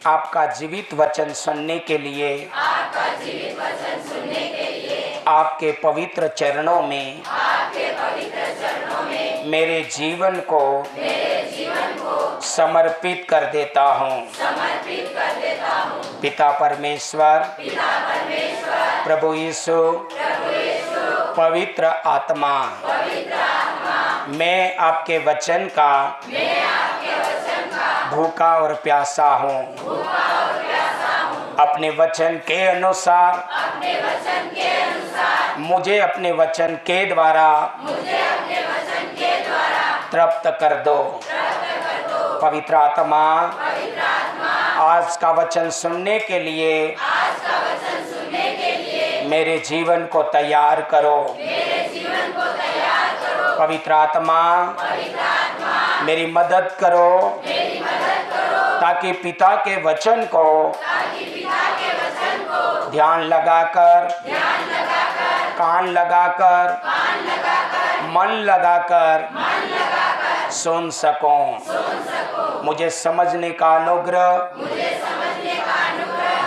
आपका जीवित वचन सुनने के लिए आपके पवित्र चरणों में मेरे जीवन को समर्पित कर देता हूँ। पिता परमेश्वर, प्रभु यीशु, पवित्र आत्मा, मैं आपके वचन का भूखा और प्यासा हूँ। अपने वचन के अनुसार मुझे अपने वचन के द्वारा तृप्त कर दो। पवित्र आत्मा, आज का वचन सुनने के लिए मेरे जीवन को तैयार करो। पवित्र आत्मा, मेरी मदद करो ताकि पिता के वचन को ध्यान लगाकर, कान लगाकर, मन लगाकर सुन सकूं। मुझे समझने का अनुग्रह,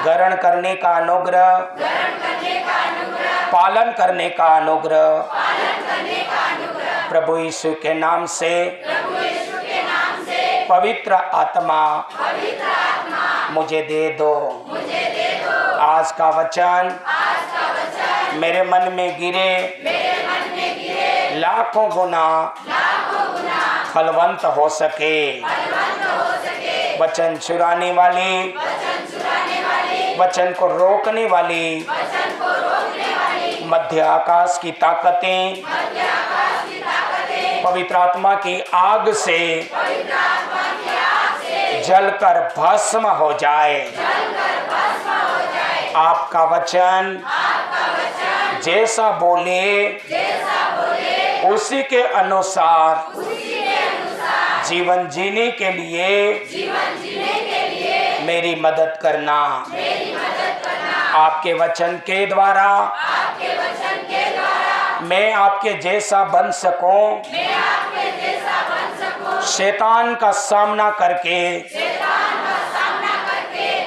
ग्रहण करने का अनुग्रह, पालन करने का अनुग्रह प्रभु यीशु के नाम से पवित्र आत्मा मुझे दे दो। आज का वचन मेरे मन में गिरे लाखों गुना फलवंत हो सके। वचन चुराने वाली, वचन को रोकने वाली मध्य आकाश की ताकतें पवित्र आत्मा की आग से जलकर भस्म हो जाए। आपका वचन जैसा बोले उसी के अनुसार जीवन जीने के लिए मेरी मदद करना। आपके वचन के द्वारा मैं आपके जैसा बन सकूं, शैतान का सामना करके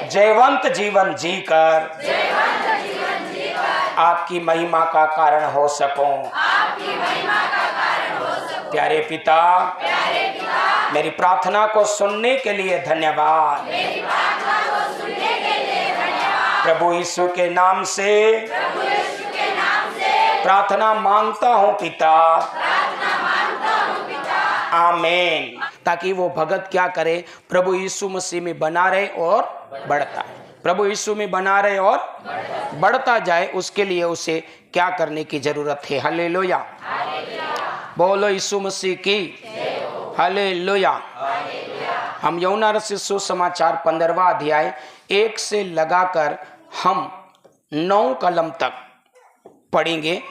जयवंत जीवन जीकर आपकी महिमा का कारण हो सकूं। प्यारे पिता, मेरी प्रार्थना को सुनने के लिए धन्यवाद। प्रभु यीशु के नाम से प्रार्थना मांगता हूँ पिता, आमीन। ताकि वो भगत क्या करे, प्रभु यीशु मसीह में बना रहे और बढ़ता है। प्रभु यीशु में बना रहे और बढ़ता जाए, उसके लिए उसे क्या करने की जरूरत है। हालेलुया, बोलो यीशु मसीह की हालेलुया। हम यूहन्ना रचित सुसमाचार 15वां अध्याय 1 से लगाकर हम 9 कलम तक पढ़ेंगे।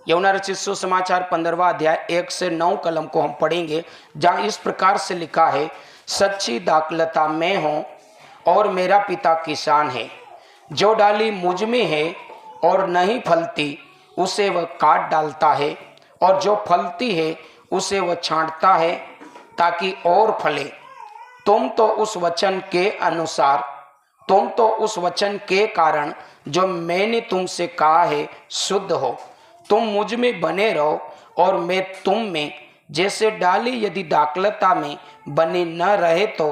यूहन्ना रचित सुसमाचार 15वां अध्याय 1 से 9 कलम को हम पढ़ेंगे, जहाँ इस प्रकार से लिखा है, सच्ची दाखलता मैं हूँ और मेरा पिता किसान है। जो डाली मुझ में है और नहीं फलती उसे वह काट डालता है, और जो फलती है उसे वह छांटता है ताकि और फले। तुम तो उस वचन के अनुसार, तुम तो उस वचन के कारण जो मैंने तुमसे कहा है शुद्ध हो। तुम मुझ में बने रहो और मैं तुम में। जैसे डाली यदि दाखलता में बनी न रहे तो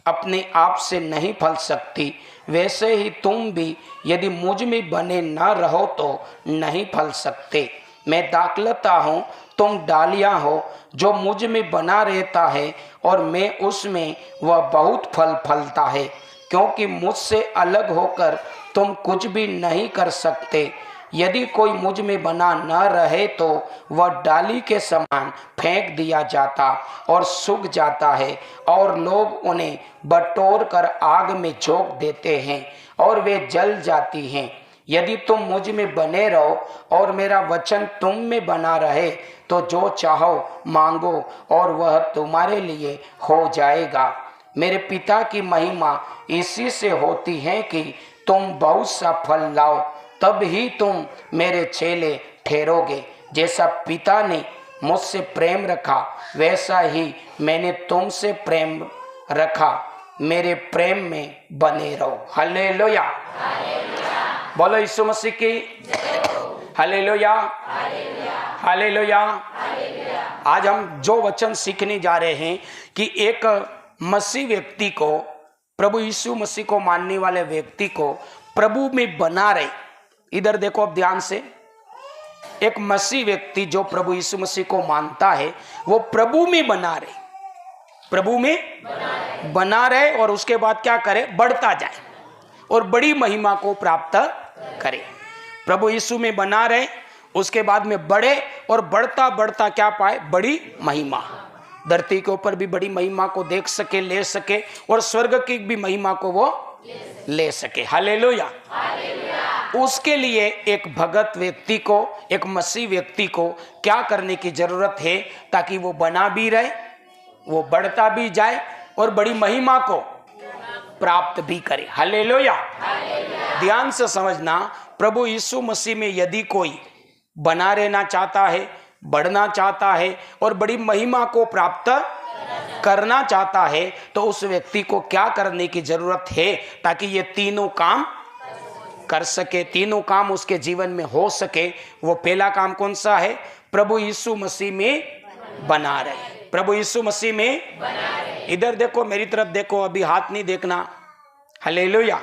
अपने आप से नहीं फल सकती, वैसे ही तुम भी यदि मुझ में बने न रहो तो नहीं फल सकते। मैं दाखलता हूँ, तुम डालियाँ हो। जो मुझ में बना रहता है और मैं उसमें, वह बहुत फल फलता है, क्योंकि मुझसे अलग होकर तुम कुछ भी नहीं कर सकते। यदि कोई मुझ में बना न रहे तो वह डाली के समान फेंक दिया जाता और सूख जाता है, और लोग उन्हें बटोर कर आग में झोंक देते हैं और वे जल जाती हैं। यदि तुम मुझ में बने रहो और मेरा वचन तुम में बना रहे तो जो चाहो मांगो और वह तुम्हारे लिए हो जाएगा। मेरे पिता की महिमा इसी से होती है कि तुम बहुत सा फल लाओ, तब ही तुम मेरे चेले ठहरोगे। जैसा पिता ने मुझसे प्रेम रखा वैसा ही मैंने तुमसे प्रेम रखा। मेरे प्रेम में बने रहो। हालेलुया, बोलो यीशु मसीह की हालेलुया, हालेलुया। आज हम जो वचन सीखने जा रहे हैं कि एक मसीह व्यक्ति को, प्रभु यीशु मसीह को मानने वाले व्यक्ति को प्रभु में बना रहे। इधर देखो अब ध्यान से, एक मसीह व्यक्ति जो प्रभु यीशु मसीह को मानता है वो प्रभु में बना रहे, प्रभु में बना रहे और उसके बाद क्या करे, बढ़ता जाए और बड़ी महिमा को प्राप्त करे। प्रभु यीशु में बना रहे, उसके बाद में बढ़े और बढ़ता बढ़ता क्या पाए, बड़ी महिमा। धरती के ऊपर भी बड़ी महिमा को देख सके, ले सके, और स्वर्ग की भी महिमा को वो ले सके। हालेलुया। उसके लिए एक भगत व्यक्ति को, एक मसीह व्यक्ति को क्या करने की जरूरत है ताकि वो बना भी रहे, वो बढ़ता भी जाए और बड़ी महिमा को प्राप्त भी करे। हालेलुया। ध्यान से समझना, प्रभु यीशु मसीह में यदि कोई बना रहना चाहता है, बढ़ना चाहता है और बड़ी महिमा को प्राप्त करना चाहता है, तो उस व्यक्ति को क्या करने की जरूरत है ताकि ये तीनों काम कर सके, तीनों काम उसके जीवन में हो सके। वो पहला काम कौन सा है, प्रभु यीशु मसीह में बना रहे, प्रभु यीशु मसीह में बना रहे। इधर देखो, मेरी तरफ देखो, अभी हाथ नहीं देखना। हालेलुया।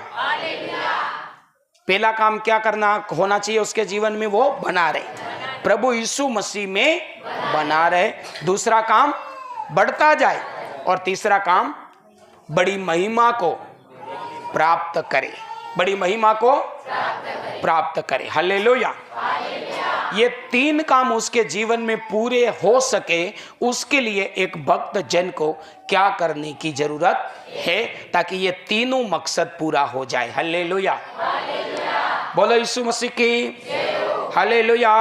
पहला काम क्या करना होना चाहिए उसके जीवन में, वो बना रहे, प्रभु यीशु मसीह में बना रहे। दूसरा काम बढ़ता जाए और तीसरा काम बड़ी महिमा को प्राप्त करे, बड़ी महिमा को प्राप्त करे। हालेलुया। ये तीन काम उसके जीवन में पूरे हो सके, उसके लिए एक भक्त जन को क्या करने की जरूरत है ताकि ये तीनों मकसद पूरा हो जाए। हालेलुया। बोलो यीशु मसीह की हालेलुया।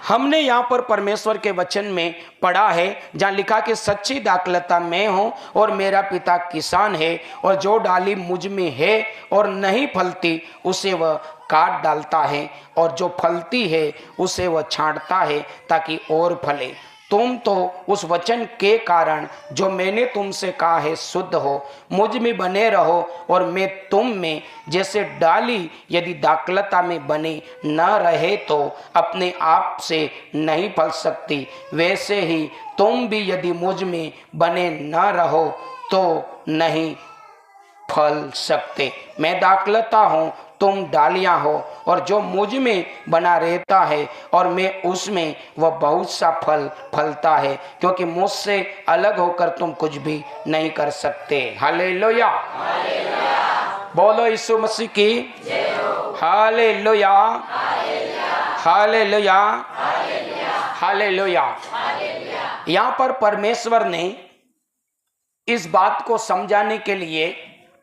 हमने यहाँ पर परमेश्वर के वचन में पढ़ा है, जहाँ लिखा कि सच्ची दाखलता मैं हूँ और मेरा पिता किसान है, और जो डाली मुझ में है और नहीं फलती उसे वह काट डालता है, और जो फलती है उसे वह छांटता है ताकि और फले। तुम तो उस वचन के कारण जो मैंने तुमसे कहा है शुद्ध हो। मुझ में बने रहो और मैं तुम में। जैसे डाली यदि दाखलता में बने न रहे तो अपने आप से नहीं फल सकती, वैसे ही तुम भी यदि मुझ में बने न रहो तो नहीं फल सकते। मैं दाखलता हूँ, तुम डालियां हो, और जो मुझ में बना रहता है और मैं उसमें, वह बहुत सा फल फलता है, क्योंकि मुझसे अलग होकर तुम कुछ भी नहीं कर सकते। हालेलुया। बोलो यीशु मसीह की हालेलुया, हालेलुया, हालेलुया। यहाँ पर परमेश्वर ने इस बात को समझाने के लिए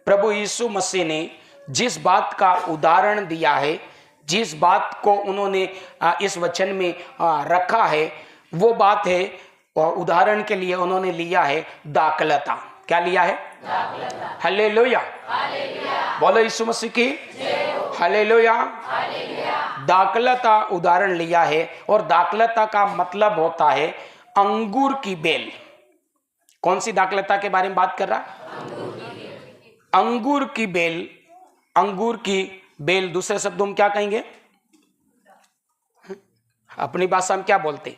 प्रभु यीशु मसीह ने जिस बात का उदाहरण दिया है, जिस बात को उन्होंने इस वचन में रखा है, वो बात है, उदाहरण के लिए उन्होंने लिया है दाखलता। क्या लिया है? हालेलुया। बोलो यीशु मसीह की हालेलुया। दाखलता उदाहरण लिया है, और दाखलता का मतलब होता है अंगूर की बेल। कौन सी दाखलता के बारे में बात कर रहा? अंगूर की बेल। अंगूर की बेल दूसरे शब्दों में क्या कहेंगे? अपनी भाषा में क्या बोलते?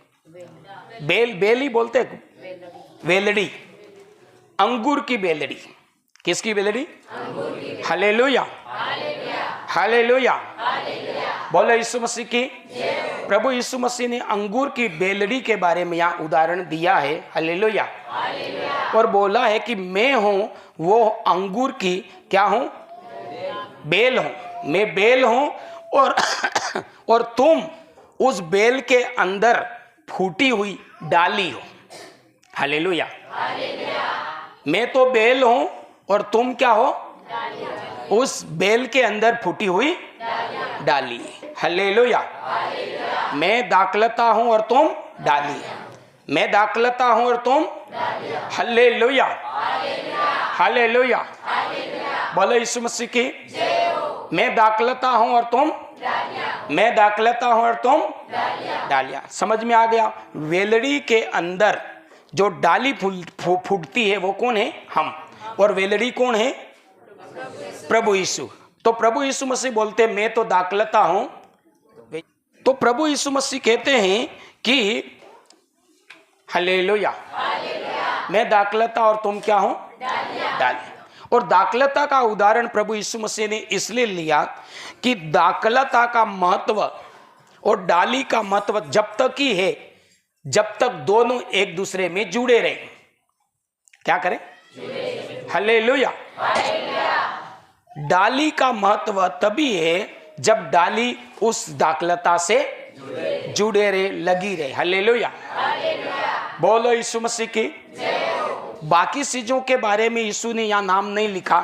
बेल, बेल ही बोलते, वेलड़ी। अंगूर की बेलड़ी। किसकी बेलड़ी? Hallelujah, hallelujah. बोलो यीशु मसीह की। प्रभु यीशु मसीह ने अंगूर की बेलड़ी के बारे में यहाँ उदाहरण दिया है। हालेलुया। और बोला है कि मैं हूं वो अंगूर की क्या हूं? बेल हूं। मैं बेल हूं और तुम उस बेल के अंदर फूटी हुई डाली हो। हालेलुया। मैं तो बेल हूं और तुम क्या हो? उस बेल के अंदर फूटी हुई डाली। हालेलुया। मैं दाखलता हूं और तुम डाली। मैं दाखलता हूं और तुम। Hallelujah, hallelujah. बोलो यीशु मसीह की। मैं दाखलता हूं और तुम। मैं दाखलता हूं और तुम डालियां। समझ में आ गया? वेलड़ी के अंदर जो डाली फूटती है वो कौन है? हम। और वेलड़ी कौन है? प्रभु यीशु। तो प्रभु यीशु मसीह बोलते मैं तो दाखलता हूं। तो प्रभु यीशु मसीह कहते हैं कि हालेलुया, मैं दाखलता और तुम क्या हो? डाली। और दाखलता का उदाहरण प्रभु यीशु मसीह ने इसलिए लिया कि दाखलता का महत्व और डाली का महत्व जब तक ही है जब तक दोनों एक दूसरे में जुड़े रहे। क्या करें? हालेलुया। डाली का महत्व तभी है जब डाली उस दाखलता से जुड़े रहे, लगी रहे। हालेलुया। बोलो यीशु मसीह की। बाकी चीजों के बारे में यीशु ने यहां नाम नहीं लिखा,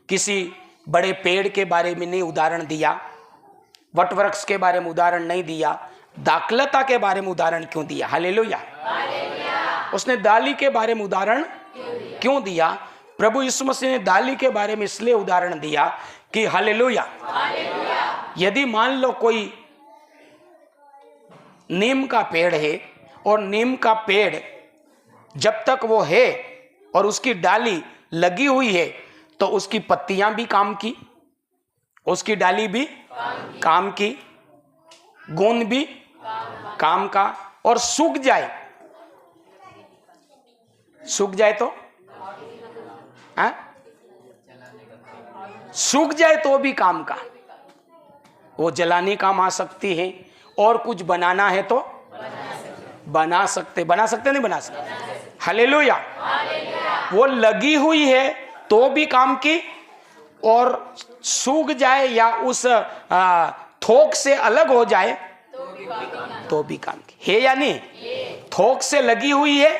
किसी बड़े पेड़ के बारे में नहीं उदाहरण दिया, वटवृक्ष के बारे में उदाहरण नहीं दिया, दाखलता के बारे में उदाहरण क्यों दिया? हालेलुया। उसने डाली के बारे में उदाहरण क्यों दिया? प्रभु यीशु मसीह ने डाली के बारे में इसलिए उदाहरण दिया कि हालेलुया, यदि मान लो कोई नीम का पेड़ है और नीम का पेड़ जब तक वो है और उसकी डाली लगी हुई है तो उसकी पत्तियां भी काम की, उसकी डाली भी काम की, गोंद भी काम का, और सूख जाए तो सूख जाए तो भी काम का, वो जलाने काम आ सकती है, और कुछ बनाना है तो बना सकते नहीं बना सकते? हालेलुया। वो लगी हुई है तो भी काम की, और सूख जाए या उस थोक से अलग हो जाए तो भी काम की है या नहीं? थोक से लगी हुई है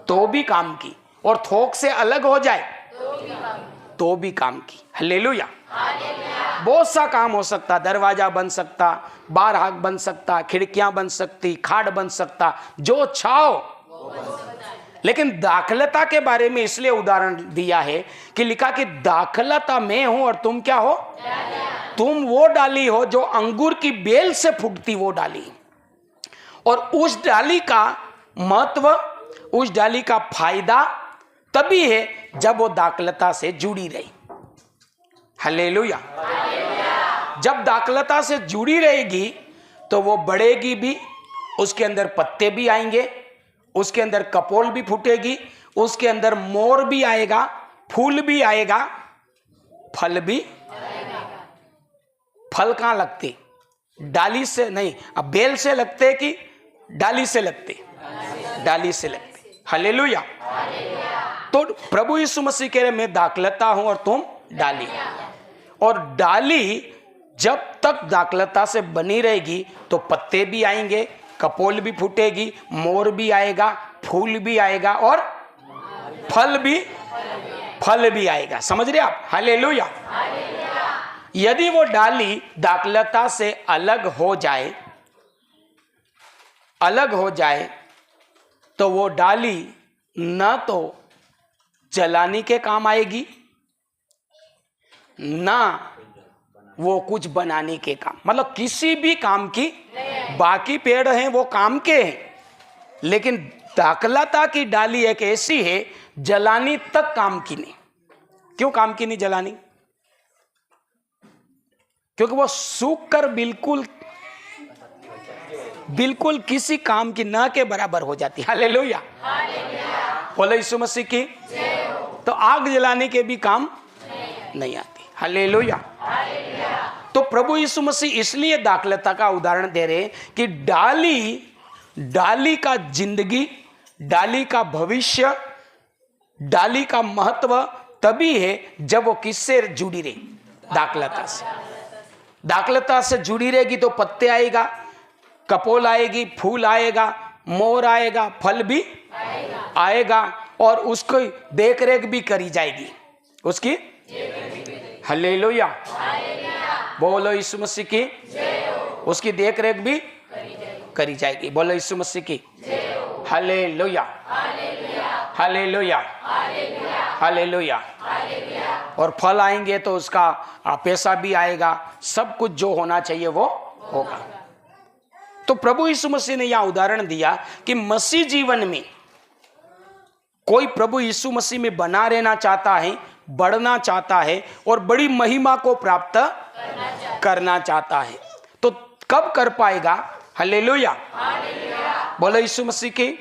तो भी काम की, और थोक से अलग हो जाए तो भी काम की। हालेलुया। बहुत सा काम हो सकता, दरवाजा बन सकता, बार हाक बन सकता, खिड़कियां बन सकती, खाट बन सकता, जो छाओ। लेकिन दाखलता के बारे में इसलिए उदाहरण दिया है कि लिखा कि दाखलता मैं हूं और तुम क्या हो? तुम वो डाली हो जो अंगूर की बेल से फूटती, वो डाली। और उस डाली का महत्व, उस डाली का फायदा तभी है जब वो दाखलता से जुड़ी रही। हालेलुया। जब दाखलता से जुड़ी रहेगी तो वो बढ़ेगी भी, उसके अंदर पत्ते भी आएंगे, उसके अंदर कपोल भी फूटेगी, उसके अंदर मोर भी आएगा, फूल भी आएगा, फल भी। फल कहां लगते? डाली से नहीं, अब बेल से लगते कि डाली से लगते? डाली से लगते। हालेलुया। तो प्रभु यीशु मसीह कह रहे मैं दाखलता हूं और तुम डाली। और डाली जब तक दाखलता से बनी रहेगी तो पत्ते भी आएंगे, कपोल भी फूटेगी, मोर भी आएगा, फूल भी आएगा, और फल भी आएगा। समझ रहे आप? हालेलुया। यदि वो डाली दाखलता से अलग हो जाए तो वो डाली न तो जलाने के काम आएगी, ना वो कुछ बनाने के काम, मतलब किसी भी काम की। बाकी पेड़ हैं वो काम के हैं, लेकिन दाखलता की डाली एक ऐसी है जलानी तक काम की नहीं। क्यों काम की नहीं जलानी? क्योंकि वो सूख कर बिल्कुल किसी काम की ना के बराबर हो जाती। हालेलुया। बोलो यीशु मसीह की। तो आग जलाने के भी काम नहीं आती। हालेलुया। तो प्रभु यीशु मसीह इसलिए दाखलता का उदाहरण दे रहे कि डाली का जिंदगी, डाली का भविष्य, डाली का महत्व तभी है जब वो किससे जुड़ी रही? दाखलता से। दाखलता से जुड़ी रहेगी तो पत्ते आएगा, कपोल आएगी, फूल आएगा, मोर आएगा, फल भी आएगा, और उसकी देख रेख भी करी जाएगी, उसकी। हालेलुया। बोलो यीशु मसीह की। उसकी देख रेख भी करी जाएगी। बोलो यीशु मसीह की। हालेलुया। हालेलुया। हालेलुया। और फल आएंगे तो उसका पैसा भी आएगा, सब कुछ जो होना चाहिए वो होगा। तो प्रभु यीशु मसीह ने यह उदाहरण दिया कि मसीह जीवन में कोई प्रभु यीशु मसीह में बना रहना चाहता है, बढ़ना चाहता है और बड़ी महिमा को प्राप्त करना चाहता है, तो कब कर पाएगा? हालेलुया, बोलो यीशु मसीह की।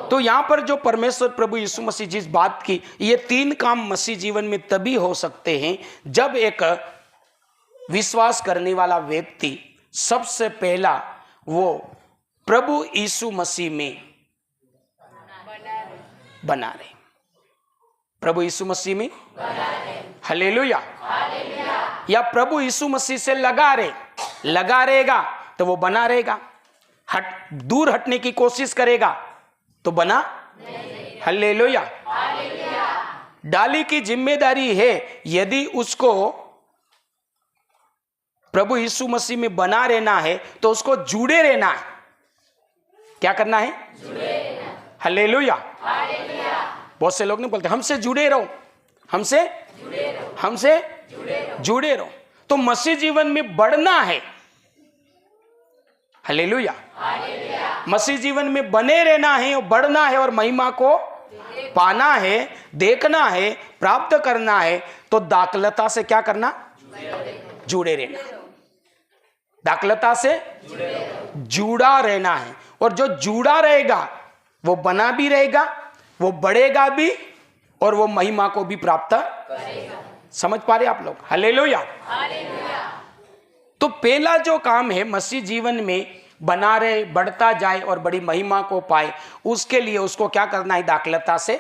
तो यहां पर जो परमेश्वर प्रभु यीशु मसीह जिस बात की, ये 3 काम मसीह जीवन में तभी हो सकते हैं जब एक विश्वास करने वाला व्यक्ति सबसे पहला वो प्रभु यीशु मसीह में बना रहे, प्रभु यीशु मसीह में हालेलुया, या प्रभु यीशु मसीह से लगा रहेगा तो वो बना रहेगा, दूर हटने की कोशिश करेगा तो बना हालेलुया। डाली की जिम्मेदारी है, यदि उसको प्रभु यीशु मसीह में बना रहना है तो उसको जुड़े रहना है। क्या करना है? हालेलुया। बहुत से लोग नहीं बोलते हमसे जुड़े रहो, हमसे जुड़े रहो। तो मसीह जीवन में बढ़ना है, हालेलुया, मसीह जीवन में बने रहना है और बढ़ना है और महिमा को पाना है, देखना है, प्राप्त करना है, तो दाखलता से क्या करना? जुड़े रहना, दाखलता से जुड़ा रहना है। और जो जुड़ा रहेगा वो बना भी रहेगा, वो बढ़ेगा भी और वो महिमा को भी प्राप्त करेगा। समझ पा रहे आप लोग? हालेलुया। तो पहला जो काम है मसीह जीवन में बना रहे, बढ़ता जाए और बड़ी महिमा को पाए, उसके लिए उसको क्या करना है? दाखलता से,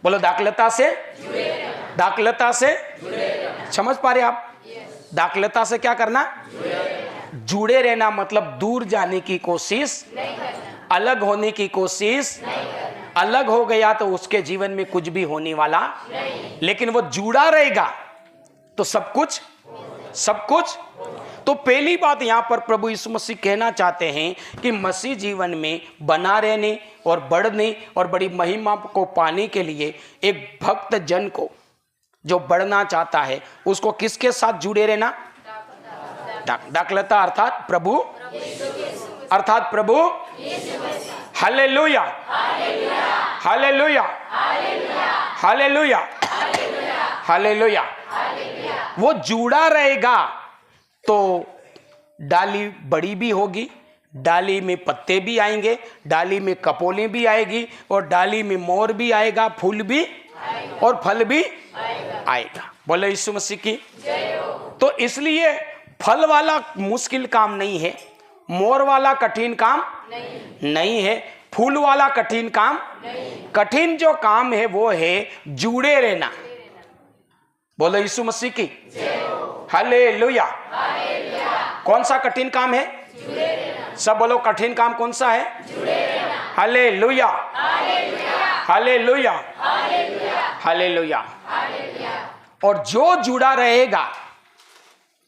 बोलो दाखलता से, दाखलता से। समझ पा रहे आप? दाखलता से क्या करना? जुड़े रहना, मतलब दूर जाने की कोशिश, अलग होने की कोशिश। अलग हो गया तो उसके जीवन में कुछ भी होने वाला नहीं, लेकिन वो जुड़ा रहेगा तो सब कुछ। तो पहली बात यहां पर प्रभु यीशु मसीह कहना चाहते हैं कि मसीह जीवन में बना रहने और बढ़ने और बड़ी महिमा को पाने के लिए एक भक्त जन को जो बढ़ना चाहता है उसको किसके साथ जुड़े रहना? दाखलता अर्थात प्रभु हालेलुया, हालेलुया, हालेलुया, हालेलुया। वो जुड़ा रहेगा तो डाली बड़ी भी होगी, डाली में पत्ते भी आएंगे, डाली में कपोलें भी आएगी और डाली में मोर भी आएगा, फूल भी और फल भी आएगा। बोले यीशु मसीह की। तो इसलिए फल वाला मुश्किल काम नहीं है, मोर वाला कठिन काम नहीं है, फूल वाला कठिन काम कठिन जो काम है वो है जुड़े रहना। बोलो यीशु मसीह की। हालेलुया। कौन सा कठिन काम है? सब बोलो कठिन काम कौन सा है? Hallelujah, hallelujah, hallelujah. और जो जुड़ा रहेगा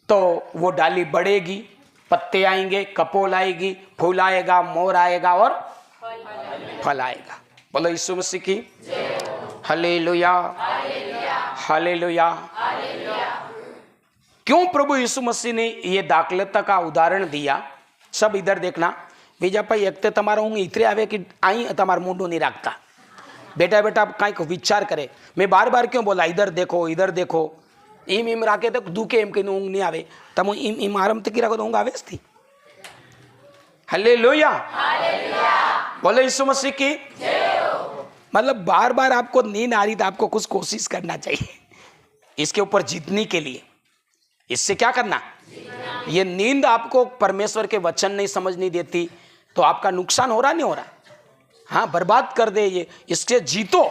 तो वो डाली बढ़ेगी, पत्ते आएंगे, कपोल आएगी, फूल आएगा, मोर आएगा और फल आएगा। बोलो यीशु मसीह की। Hallelujah, hallelujah. क्यों प्रभु यीशु मसीह ने ये दाखलता का उदाहरण दिया? सब इधर देखना। बीजा भाई एक तो तमारा ऊँग इतरे आवे कि आई तमार मुंडो नहीं रखता। बेटा बेटा कहीं विचार करे। मैं बार बार क्यों बोला इधर देखो, इधर देखो? इम राखे तो दुखे एम कहीं ऊँग नहीं आवे, तम इम आरम तक रखो तो ऊँग आवे थी। हालेलुया, बोले यीशु मसीह की। मतलब बार बार आपको नींद आ रही तो आपको कुछ कोशिश करना चाहिए इसके ऊपर जीतने के लिए। इससे क्या करना? ये नींद आपको परमेश्वर के वचन नहीं समझनी देती तो आपका नुकसान हो रहा नहीं हो रहा? हाँ, बर्बाद कर दे ये। इससे जीतो,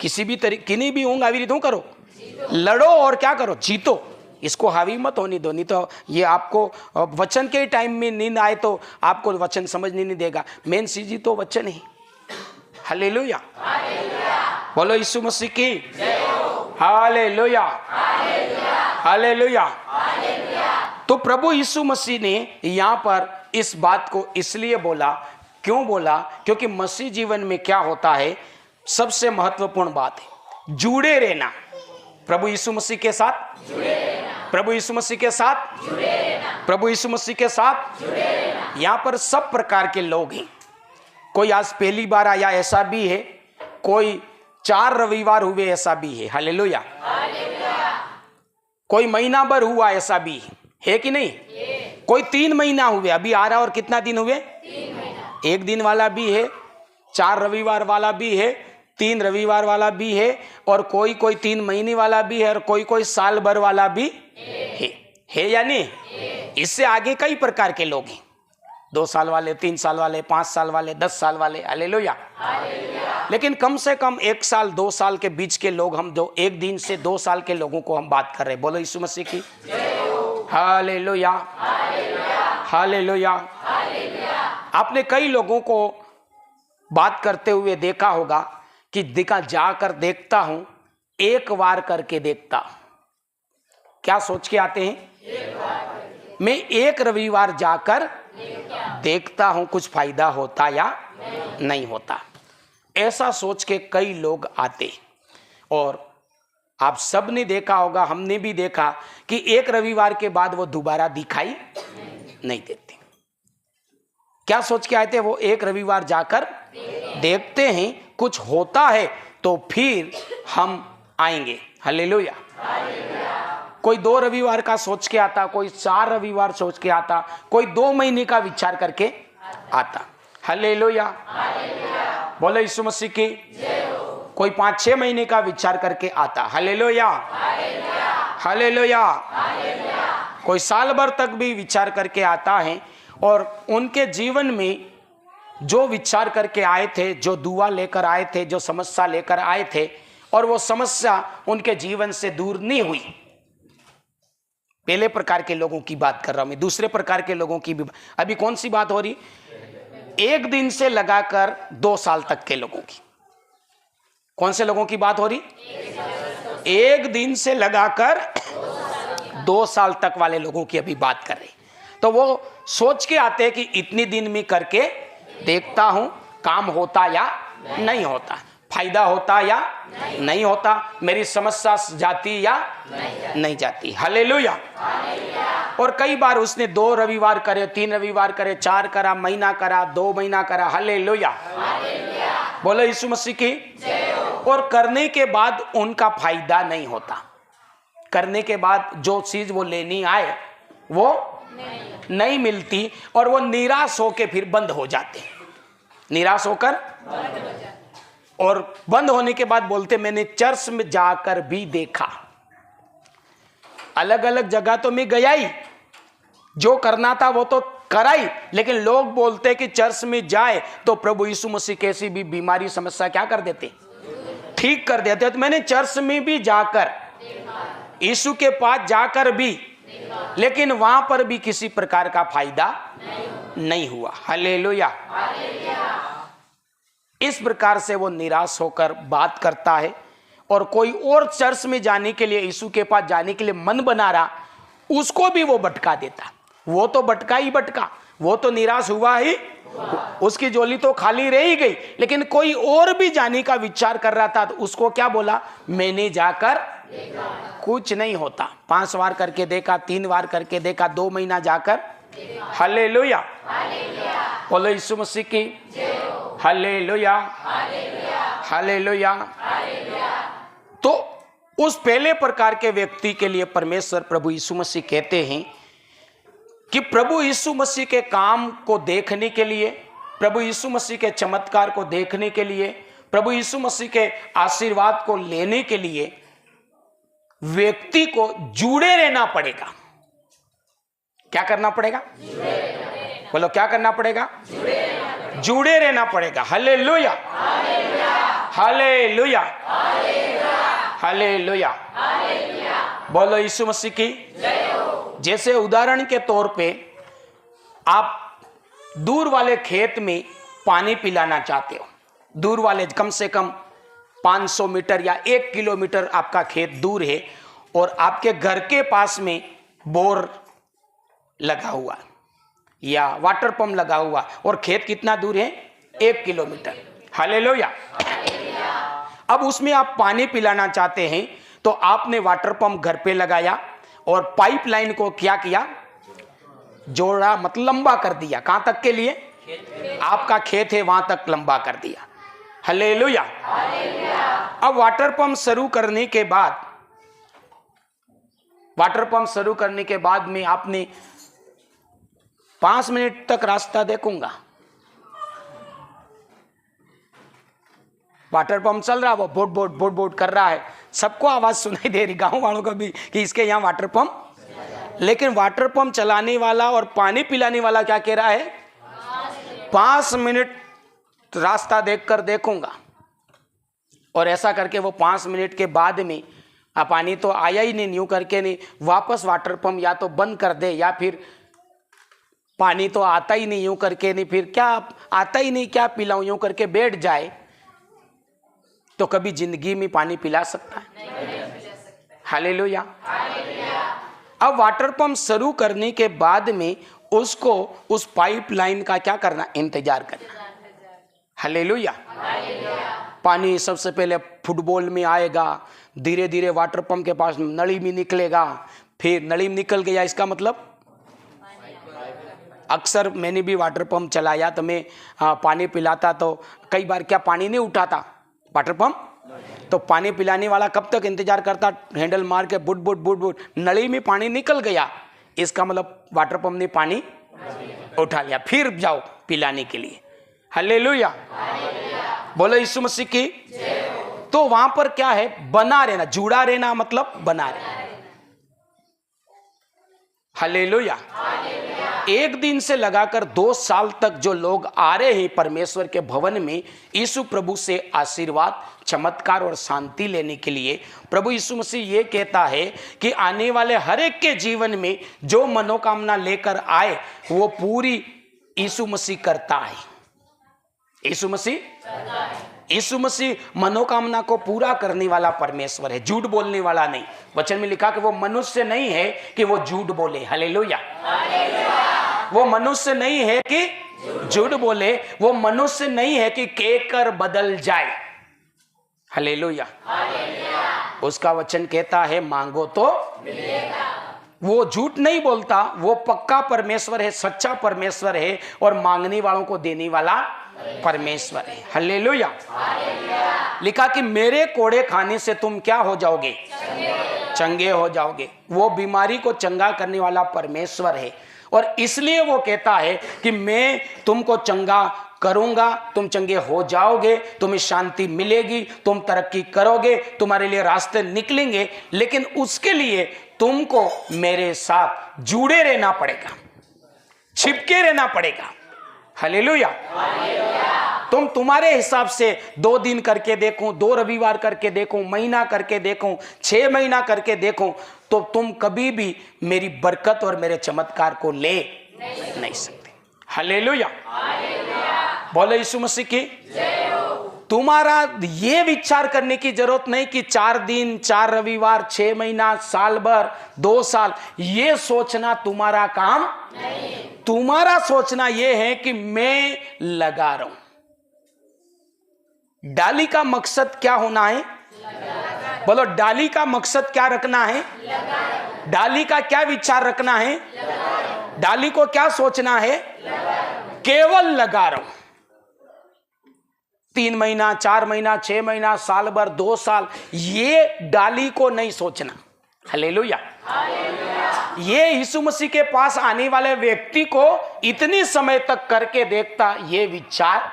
किसी भी तरीके किन्हीं भी ऊँग आवी रीत करो, लड़ो और क्या करो? जीतो। इसको हावी मत होने दो, नहीं तो ये आपको वचन के टाइम में नींद आए तो आपको वचन समझने नहीं देगा। मेन चीज ही तो वचन ही। हालेलुया, बोलो यीशु मसीह की। Hallelujah, hallelujah. तो प्रभु यीशु मसीह ने यहाँ पर इस बात को इसलिए बोला, क्यों बोला? क्योंकि मसीह जीवन में क्या होता है? सबसे महत्वपूर्ण बात है जुड़े रहना प्रभु यीशु मसीह के साथ, प्रभु यीशु मसीह के साथ, प्रभु यीशु मसीह के साथ। यहाँ पर सब प्रकार के लोग हैं, कोई आज पहली बार आया ऐसा भी है, कोई 4 रविवार हुए ऐसा भी है। हालेलुया। कोई महीना भर हुआ ऐसा भी है कि नहीं? कोई 3 महीना हुए अभी आ रहा, और कितना दिन हुए? 3 महीना। 1 दिन वाला भी है, 4 रविवार वाला भी है, 3 रविवार वाला भी है, और कोई 3 महीने वाला भी है, और कोई साल भर वाला भी है या नहीं? इससे आगे कई प्रकार के लोग हैं, 2 साल वाले, 3 साल वाले, 5 साल वाले, 10 साल वाले। हालेलुया। लेकिन कम से कम 1 साल 2 साल के बीच के लोग, हम जो 1 दिन से 2 साल के लोगों को हम बात कर रहे हैं। बोलो यीशु मसीह की हालेलुया, हालेलुया। आपने कई लोगों को बात करते हुए देखा होगा कि जाकर देखता हूं, एक बार करके देखता। क्या सोच के आते हैं? मैं 1 रविवार जाकर देखता हूं कुछ फायदा होता या नहीं होता। ऐसा सोच के कई लोग आते, और आप सब ने देखा होगा, हमने भी देखा कि 1 रविवार के बाद वो दोबारा दिखाई नहीं देते। क्या सोच के आए थे? वो 1 रविवार जाकर देखते हैं, कुछ होता है तो फिर हम आएंगे। हालेलुया। कोई 2 रविवार का सोच के आता, कोई 4 रविवार सोच के आता, कोई 2 महीने का विचार करके आता। हालेलुया। बोलो यीशु मसीह की। कोई 5-6 महीने का विचार करके आता। Hallelujah, hallelujah. कोई साल भर तक भी विचार करके आता है, और उनके जीवन में जो विचार करके आए थे, जो दुआ लेकर आए थे, जो समस्या लेकर आए थे, और वो समस्या उनके जीवन से दूर नहीं हुई। पहले प्रकार के लोगों की बात कर रहा हूं मैं, दूसरे प्रकार के लोगों की भी। अभी कौन सी बात हो रही? 1 दिन से लगाकर 2 साल तक के लोगों की। कौन से लोगों की बात हो रही? 1 दिन से लगाकर 2 साल तक वाले लोगों की अभी बात कर रहे। तो वो सोच के आते हैं कि इतने दिन में करके देखता हूं, काम होता या नहीं होता, फायदा होता या नहीं होता, मेरी समस्या जाती या नहीं जाती। हालेलुया। और कई बार उसने 2 रविवार करे, 3 रविवार करे, 4 करा, महीना करा, 2 महीना करा। हालेलुया। बोलो यीशु मसीह की। और करने के बाद उनका फायदा नहीं होता। करने के बाद जो चीज वो लेनी आए वो नहीं मिलती, और वो निराश होकर फिर बंद हो जाते। निराश होकर और बंद होने के बाद बोलते, मैंने चर्च में जाकर भी देखा, अलग अलग जगह तो मैं गया ही, जो करना था वो तो कराई, लेकिन लोग बोलते कि चर्च में जाए तो प्रभु यीशु मसीह कैसी भी बीमारी समस्या क्या कर देते? ठीक कर देते। तो मैंने चर्च में भी जाकर, यीशु के पास जाकर भी, लेकिन वहां पर भी किसी प्रकार का फायदा नहीं हुआ। हालेलुया। इस प्रकार से वो निराश होकर बात करता है, और कोई और चर्च में जाने के लिए, यीशु के पास जाने के लिए मन बना रहा, उसको भी वो भटका देता। वो तो भटका ही भटका, वो तो निराश हुआ ही, उसकी झोली तो खाली रह ही गई। लेकिन कोई और भी जाने का विचार कर रहा था, तो उसको क्या बोला? मैंने जाकर कुछ नहीं होता। 5 बार करके देखा, 3 बार करके देखा, 2 महीना जाकर। हालेलुया। बोलो यीशु मसीह की हालेलुया, हालेलुया। तो उस पहले प्रकार के व्यक्ति के लिए परमेश्वर प्रभु यीशु मसीह कहते हैं कि प्रभु यीशु मसीह के काम को देखने के लिए, प्रभु यीशु मसीह के चमत्कार को देखने के लिए, प्रभु यीशु मसीह के आशीर्वाद को लेने के लिए व्यक्ति को जुड़े रहना पड़ेगा। क्या करना पड़ेगा? बोलो क्या करना पड़ेगा? जुड़े रहना पड़ेगा। Hallelujah, hallelujah, hallelujah. बोलो यीशु मसीह की। जैसे उदाहरण के तौर पे आप दूर वाले खेत में पानी पिलाना चाहते हो, दूर वाले कम से कम 500 मीटर या 1 किलोमीटर आपका खेत दूर है, और आपके घर के पास में बोर लगा हुआ या वाटर पंप लगा हुआ, और खेत कितना दूर है? 1 किलोमीटर। हालेलुया। अब उसमें आप पानी पिलाना चाहते हैं, तो आपने वाटर पंप घर पे लगाया, और पाइपलाइन को क्या किया? जोड़ा, मतलब लंबा कर दिया। कहां तक के लिए? आपका खेत है वहां तक लंबा कर दिया। हालेलुया। अब वाटर पंप शुरू करने के बाद, वाटर पंप शुरू करने के बाद में आपने 5 मिनट तक रास्ता देखूंगा। वाटर पंप चल रहा, वो बोट बोट बोट बोट कर रहा है, सबको आवाज सुनाई दे रही, गांव वालों को भी, कि इसके यहाँ वाटर पंप। लेकिन वाटर पंप चलाने वाला और पानी पिलाने वाला क्या कह रहा है? 5 मिनट रास्ता देखकर देखूंगा। और ऐसा करके वो 5 मिनट के बाद में पानी तो आया ही नहीं, न्यू करके नहीं, वापस वाटर पंप या तो बंद कर दे या फिर पानी तो आता ही नहीं, यूं करके नहीं, फिर क्या आता ही नहीं, क्या पिलाऊं, यूं करके बैठ जाए, तो कभी जिंदगी में पानी पिला सकता है? हालेलुया। अब वाटर पंप शुरू करने के बाद में उसको उस पाइपलाइन का क्या करना? इंतजार करना। हालेलुया। पानी सबसे पहले फुटबॉल में आएगा, धीरे धीरे वाटर पंप के पास नली में निकलेगा, फिर नली में निकल गया, इसका मतलब अक्सर मैंने भी वाटर पंप चलाया तो मैं पानी पिलाता तो कई बार क्या पानी नहीं उठाता वाटर पंप, तो पानी पिलाने वाला कब तक इंतजार करता? हैंडल मार के बुट बुट बुट बुट, नली में पानी निकल गया, इसका मतलब वाटर पंप ने पानी उठा लिया, फिर जाओ पिलाने के लिए। हालेलुया। बोलो यीशु मसीह की। तो वहां पर क्या है? बना रहना, जुड़ा रहना मतलब बना रहना। हालेलुया। 1 दिन से लगाकर 2 साल तक जो लोग आ रहे हैं परमेश्वर के भवन में यीशु प्रभु से आशीर्वाद, चमत्कार और शांति लेने के लिए, प्रभु यीशु मसीह ये कहता है कि आने वाले हर एक के जीवन में जो मनोकामना लेकर आए वो पूरी यीशु मसीह करता है। यीशु मसीह मनोकामना को पूरा करने वाला परमेश्वर है, झूठ बोलने वाला नहीं। वचन में लिखा कि वो मनुष्य नहीं है कि वो झूठ बोले। हालेलुया। वो मनुष्य नहीं है कि झूठ बोले, वो मनुष्य नहीं है कि कहकर बदल जाए। हालेलुया। उसका वचन कहता है मांगो तो मिलेगा। वो झूठ नहीं बोलता, वो पक्का परमेश्वर है, सच्चा परमेश्वर है और मांगने वालों को देने वाला परमेश्वर है। हालेलुया। लिखा कि मेरे कोड़े खाने से तुम क्या हो जाओगे? चंगे हो जाओगे। वो बीमारी को चंगा करने वाला परमेश्वर है और इसलिए वो कहता है कि मैं तुमको चंगा करूंगा, तुम चंगे हो जाओगे, तुम्हें शांति मिलेगी, तुम तरक्की करोगे, तुम्हारे लिए रास्ते निकलेंगे, लेकिन उसके लिए तुमको मेरे साथ जुड़े रहना पड़ेगा, छिपके रहना पड़ेगा। हालेलुया। तुम तुम्हारे हिसाब से 2 दिन करके देखो, 2 रविवार करके देखो, महीना करके देखो, 6 महीना करके देखो, तो तुम कभी भी मेरी बरकत और मेरे चमत्कार को ले नहीं सकते। हालेलुया। बोलो यीशु मसीह की। तुम्हारा ये विचार करने की जरूरत नहीं कि 4 दिन, 4 रविवार, 6 महीना, साल भर, 2 साल, ये सोचना तुम्हारा काम नहीं। तुम्हारा सोचना ये है कि मैं लगा रहा हूं। डाली का मकसद क्या होना है? बोलो, डाली का मकसद क्या रखना है? डाली का क्या विचार रखना है? डाली को क्या सोचना है? केवल लगा रहा हूं। 3 महीना, 4 महीना, 6 महीना, साल भर, 2 साल, ये डाली को नहीं सोचना। हालेलुया। ये यीशु मसीह के पास आने वाले व्यक्ति को इतनी समय तक करके देखता ये विचार।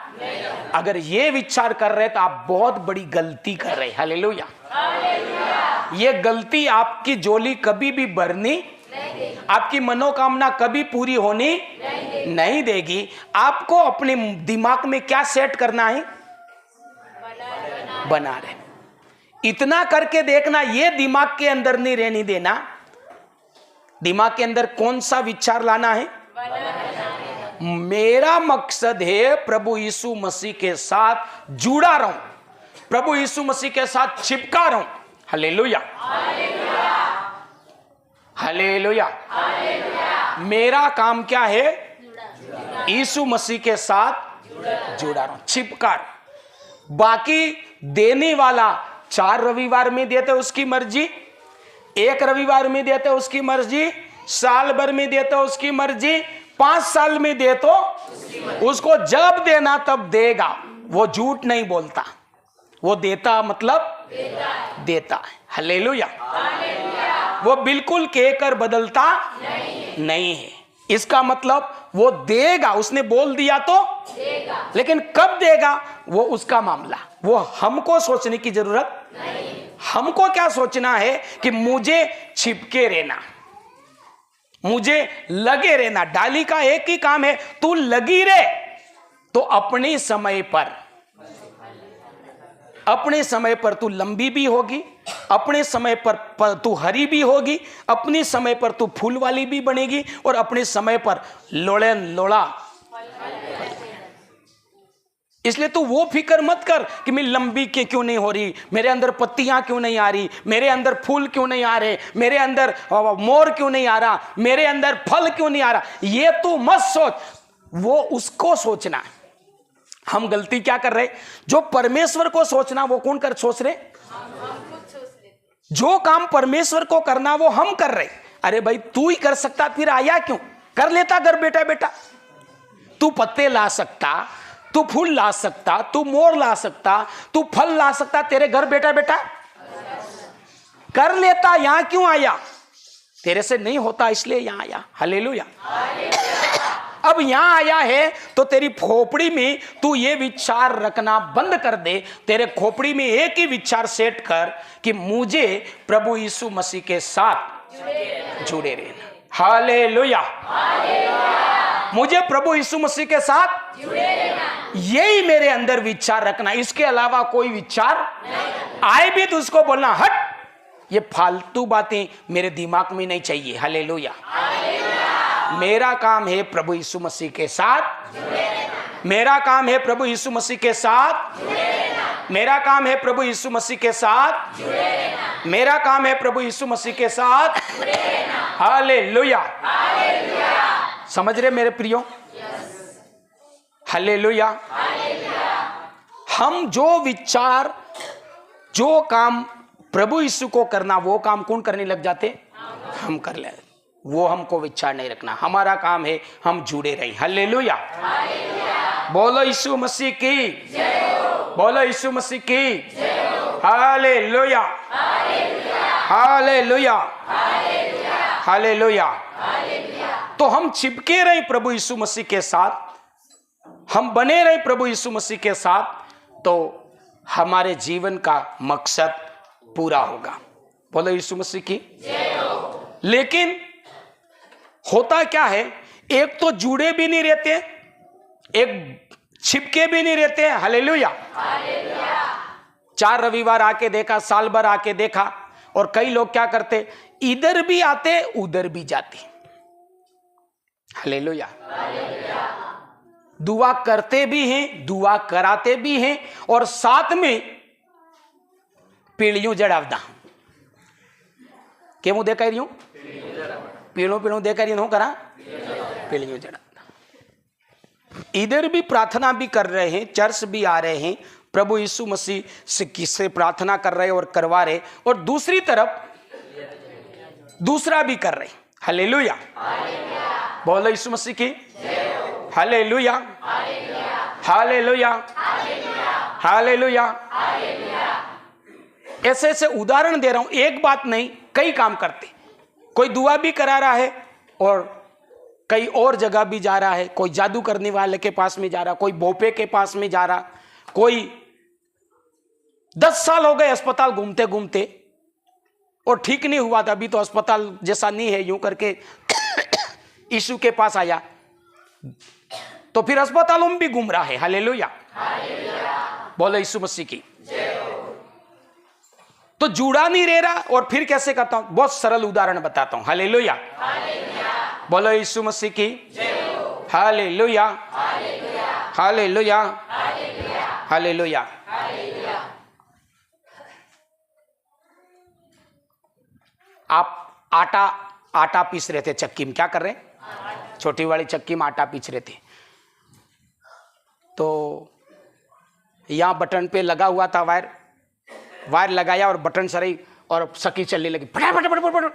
अगर ये विचार कर रहे तो आप बहुत बड़ी गलती कर रहे। हालेलुया। ये गलती आपकी झोली कभी भी भरनी, आपकी मनोकामना कभी पूरी होनी नहीं देगी। आपको अपने दिमाग में क्या सेट करना है? बना रहे। इतना करके देखना, ये दिमाग के अंदर नहीं रहने देना। दिमाग के अंदर कौन सा विचार लाना है? मेरा मकसद है प्रभु यीशु मसीह के साथ जुड़ा रहूं, प्रभु यीशु मसीह के साथ चिपका रहूं। हालेलुया। हालेलुया। मेरा काम क्या है? यीशु मसीह के साथ जुड़ा रहूं, चिपका रहूं। बाकी देने वाला 4 रविवार में देते उसकी मर्जी, 1 रविवार में देते उसकी मर्जी, साल भर में देते उसकी मर्जी, 5 साल में दे तो उसको जब देना तब देगा। वो झूठ नहीं बोलता, वो देता मतलब देता है। हालेलुया। वो बिल्कुल कहकर बदलता नहीं है। इसका मतलब वो देगा, उसने बोल दिया तो देगा, लेकिन कब देगा वो उसका मामला, वो हमको सोचने की जरूरत नहीं। हमको क्या सोचना है कि मुझे छिपके रहना, मुझे लगे रहना। डाली का एक ही काम है, तू लगी रहे तो अपने समय पर तू लंबी भी होगी, अपने समय पर तू हरी भी होगी, अपने समय पर तू फूल वाली भी बनेगी, और अपने समय पर लोड़ा। इसलिए तू वो फिक्र मत कर कि मैं लंबी क्यों नहीं हो रही, मेरे अंदर पत्तियां क्यों नहीं आ रही, मेरे अंदर फूल क्यों नहीं आ रहे, मेरे अंदर मोर क्यों नहीं आ रहा, मेरे अंदर फल क्यों नहीं आ रहा। ये तू मत सोच, वो उसको सोचना है। हम गलती क्या कर रहे, जो परमेश्वर को सोचना वो कौन कर सोच रहे, जो काम परमेश्वर को करना वो हम कर रहे। अरे भाई तू ही कर सकता, फिर आया क्यों, कर लेता घर बेटा। तू पत्ते ला सकता, तू फूल ला सकता, तू मोर ला सकता, तू फल ला सकता, तेरे घर बेटा कर लेता। यहां क्यों आया, तेरे से नहीं होता इसलिए यहां आया। हालेलुया। अब यहां आया है तो तेरी खोपड़ी में तू ये विचार रखना बंद कर दे। तेरे खोपड़ी में एक ही विचार सेट कर कि मुझे प्रभु यीशु मसीह के साथ जुड़े रहना। हालेलुया। मुझे प्रभु यीशु मसीह के साथ यही मेरे अंदर विचार रखना, इसके अलावा कोई विचार आए भी तो उसको बोलना हट, ये फालतू बातें मेरे दिमाग में नहीं चाहिए। हालेलुया। मेरा काम है प्रभु यीशु मसीह के साथ, मेरा काम है प्रभु यीशु मसीह के साथ, मेरा काम है प्रभु यीशु मसीह के साथ, मेरा काम है प्रभु यीशु मसीह के साथ। हालेलुया। समझ रहे मेरे प्रियो? हालेलुया। हम जो विचार, जो काम प्रभु यीशु को करना, वो काम कौन करने लग जाते, हम कर ले। वो हमको विचार नहीं रखना, हमारा काम है हम जुड़े रहे। हालेलुया। बोलो यीशु मसीह की, बोलो यीशु मसीह की। Hallelujah, hallelujah, hallelujah. तो हम चिपके रहे प्रभु यीशु मसीह के साथ, हम बने रहे प्रभु यीशु मसीह के साथ, तो हमारे जीवन का मकसद पूरा होगा। बोलो यीशु मसीह की। लेकिन होता क्या है, एक तो जुड़े भी नहीं रहते, एक छिपके भी नहीं रहते। हालेलुया। 4 रविवार आके देखा, साल भर आके देखा, और कई लोग क्या करते, इधर भी आते उधर भी जाते। हालेलुया। दुआ करते भी हैं, दुआ कराते भी हैं, और साथ में पीढ़ियों जड़ावदा के मुंह देखा रही हूं, पीढ़ों देखा रही हूं, करा पीढ़ियों जड़ावदा। इधर भी प्रार्थना भी कर रहे हैं, चर्च भी आ रहे हैं, प्रभु यीशु मसीह से किससे प्रार्थना कर रहे और करवा रहे, और दूसरी तरफ दूसरा भी कर रहे। हालेलुया। बोलो यीशु मसीह की। Hallelujah, hallelujah, hallelujah. ऐसे ऐसे उदाहरण दे रहा हूं, एक बात नहीं, कई काम करते। कोई दुआ भी करा रहा है और कई और जगह भी जा रहा है, कोई जादू करने वाले के पास में जा रहा, कोई भोपे के पास में जा रहा, कोई 10 साल हो गए अस्पताल घूमते घूमते और ठीक नहीं हुआ था, अभी तो अस्पताल जैसा नहीं है, यूं करके यीशु के पास आया, तो फिर अस्पतालों में भी घूम रहा है। हालेलुया। बोलो यीशु मसीह की। तो जुड़ा नहीं रह रहा, और फिर कैसे करता हूं, बहुत सरल उदाहरण बताता हूं। हालेलुया। बोलो यीशु मसीह की। Hallelujah, hallelujah, hallelujah. आप आटा पीस रहे थे चक्की में, क्या कर रहे, छोटी वाली चक्की में आटा पीस रहे थे, तो यहां बटन पे लगा हुआ था वायर लगाया और बटन सही और सकी चलने लगी, फटाफट फटाफट फटाफट।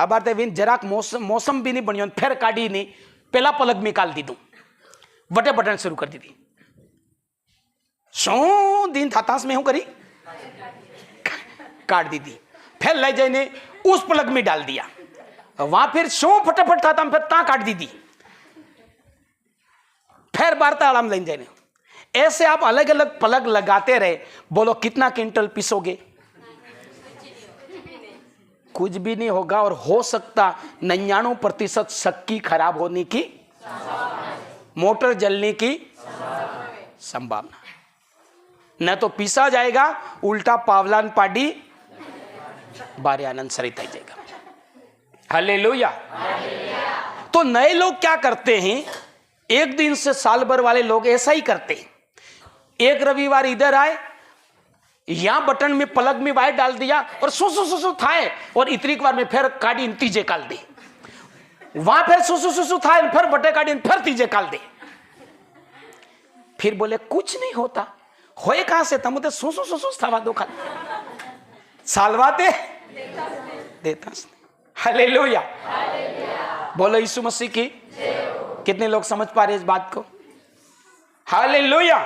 अब आते विन जराक मौसम भी नहीं बनियो फिर काढ़ी नहीं पहला पलक में निकाल दी दूं वटे बटन शुरू कर दी थी सो दिन थातास में हूं करी काट दी थी फिर ले जाने उस पलक में डाल दिया वहां फिर सो फटाफट था फिर ता काट दी थी फिर वार्ता आराम ले जाने ऐसे आप अलग अलग पलक लगाते रहे बोलो कितना क्विंटल पीसोगे कुछ भी नहीं होगा और हो सकता 99% शक्की खराब होने की मोटर जलने की संभावना न तो पीसा जाएगा उल्टा पावलान पाडी बारे आनंद सरिता जाएगा हालेलुया। तो नए लोग क्या करते हैं एक दिन से साल भर वाले लोग ऐसा ही करते हैं एक रविवार इधर आए यहां बटन में पलक में वायर डाल दिया और सु थाए और इतनी बार में फिर काटी तीजे काल दे वहां फिर सु थाए फिर बटे काटी फिर तीजे काल दे फिर बोले कुछ नहीं होता होए कहां से तम तो सु थावा दो खाली सालवाते देता हालेलुया बोलो यीशु मसीह की कितने लोग समझ पा रहे इस बात को हालेलुया।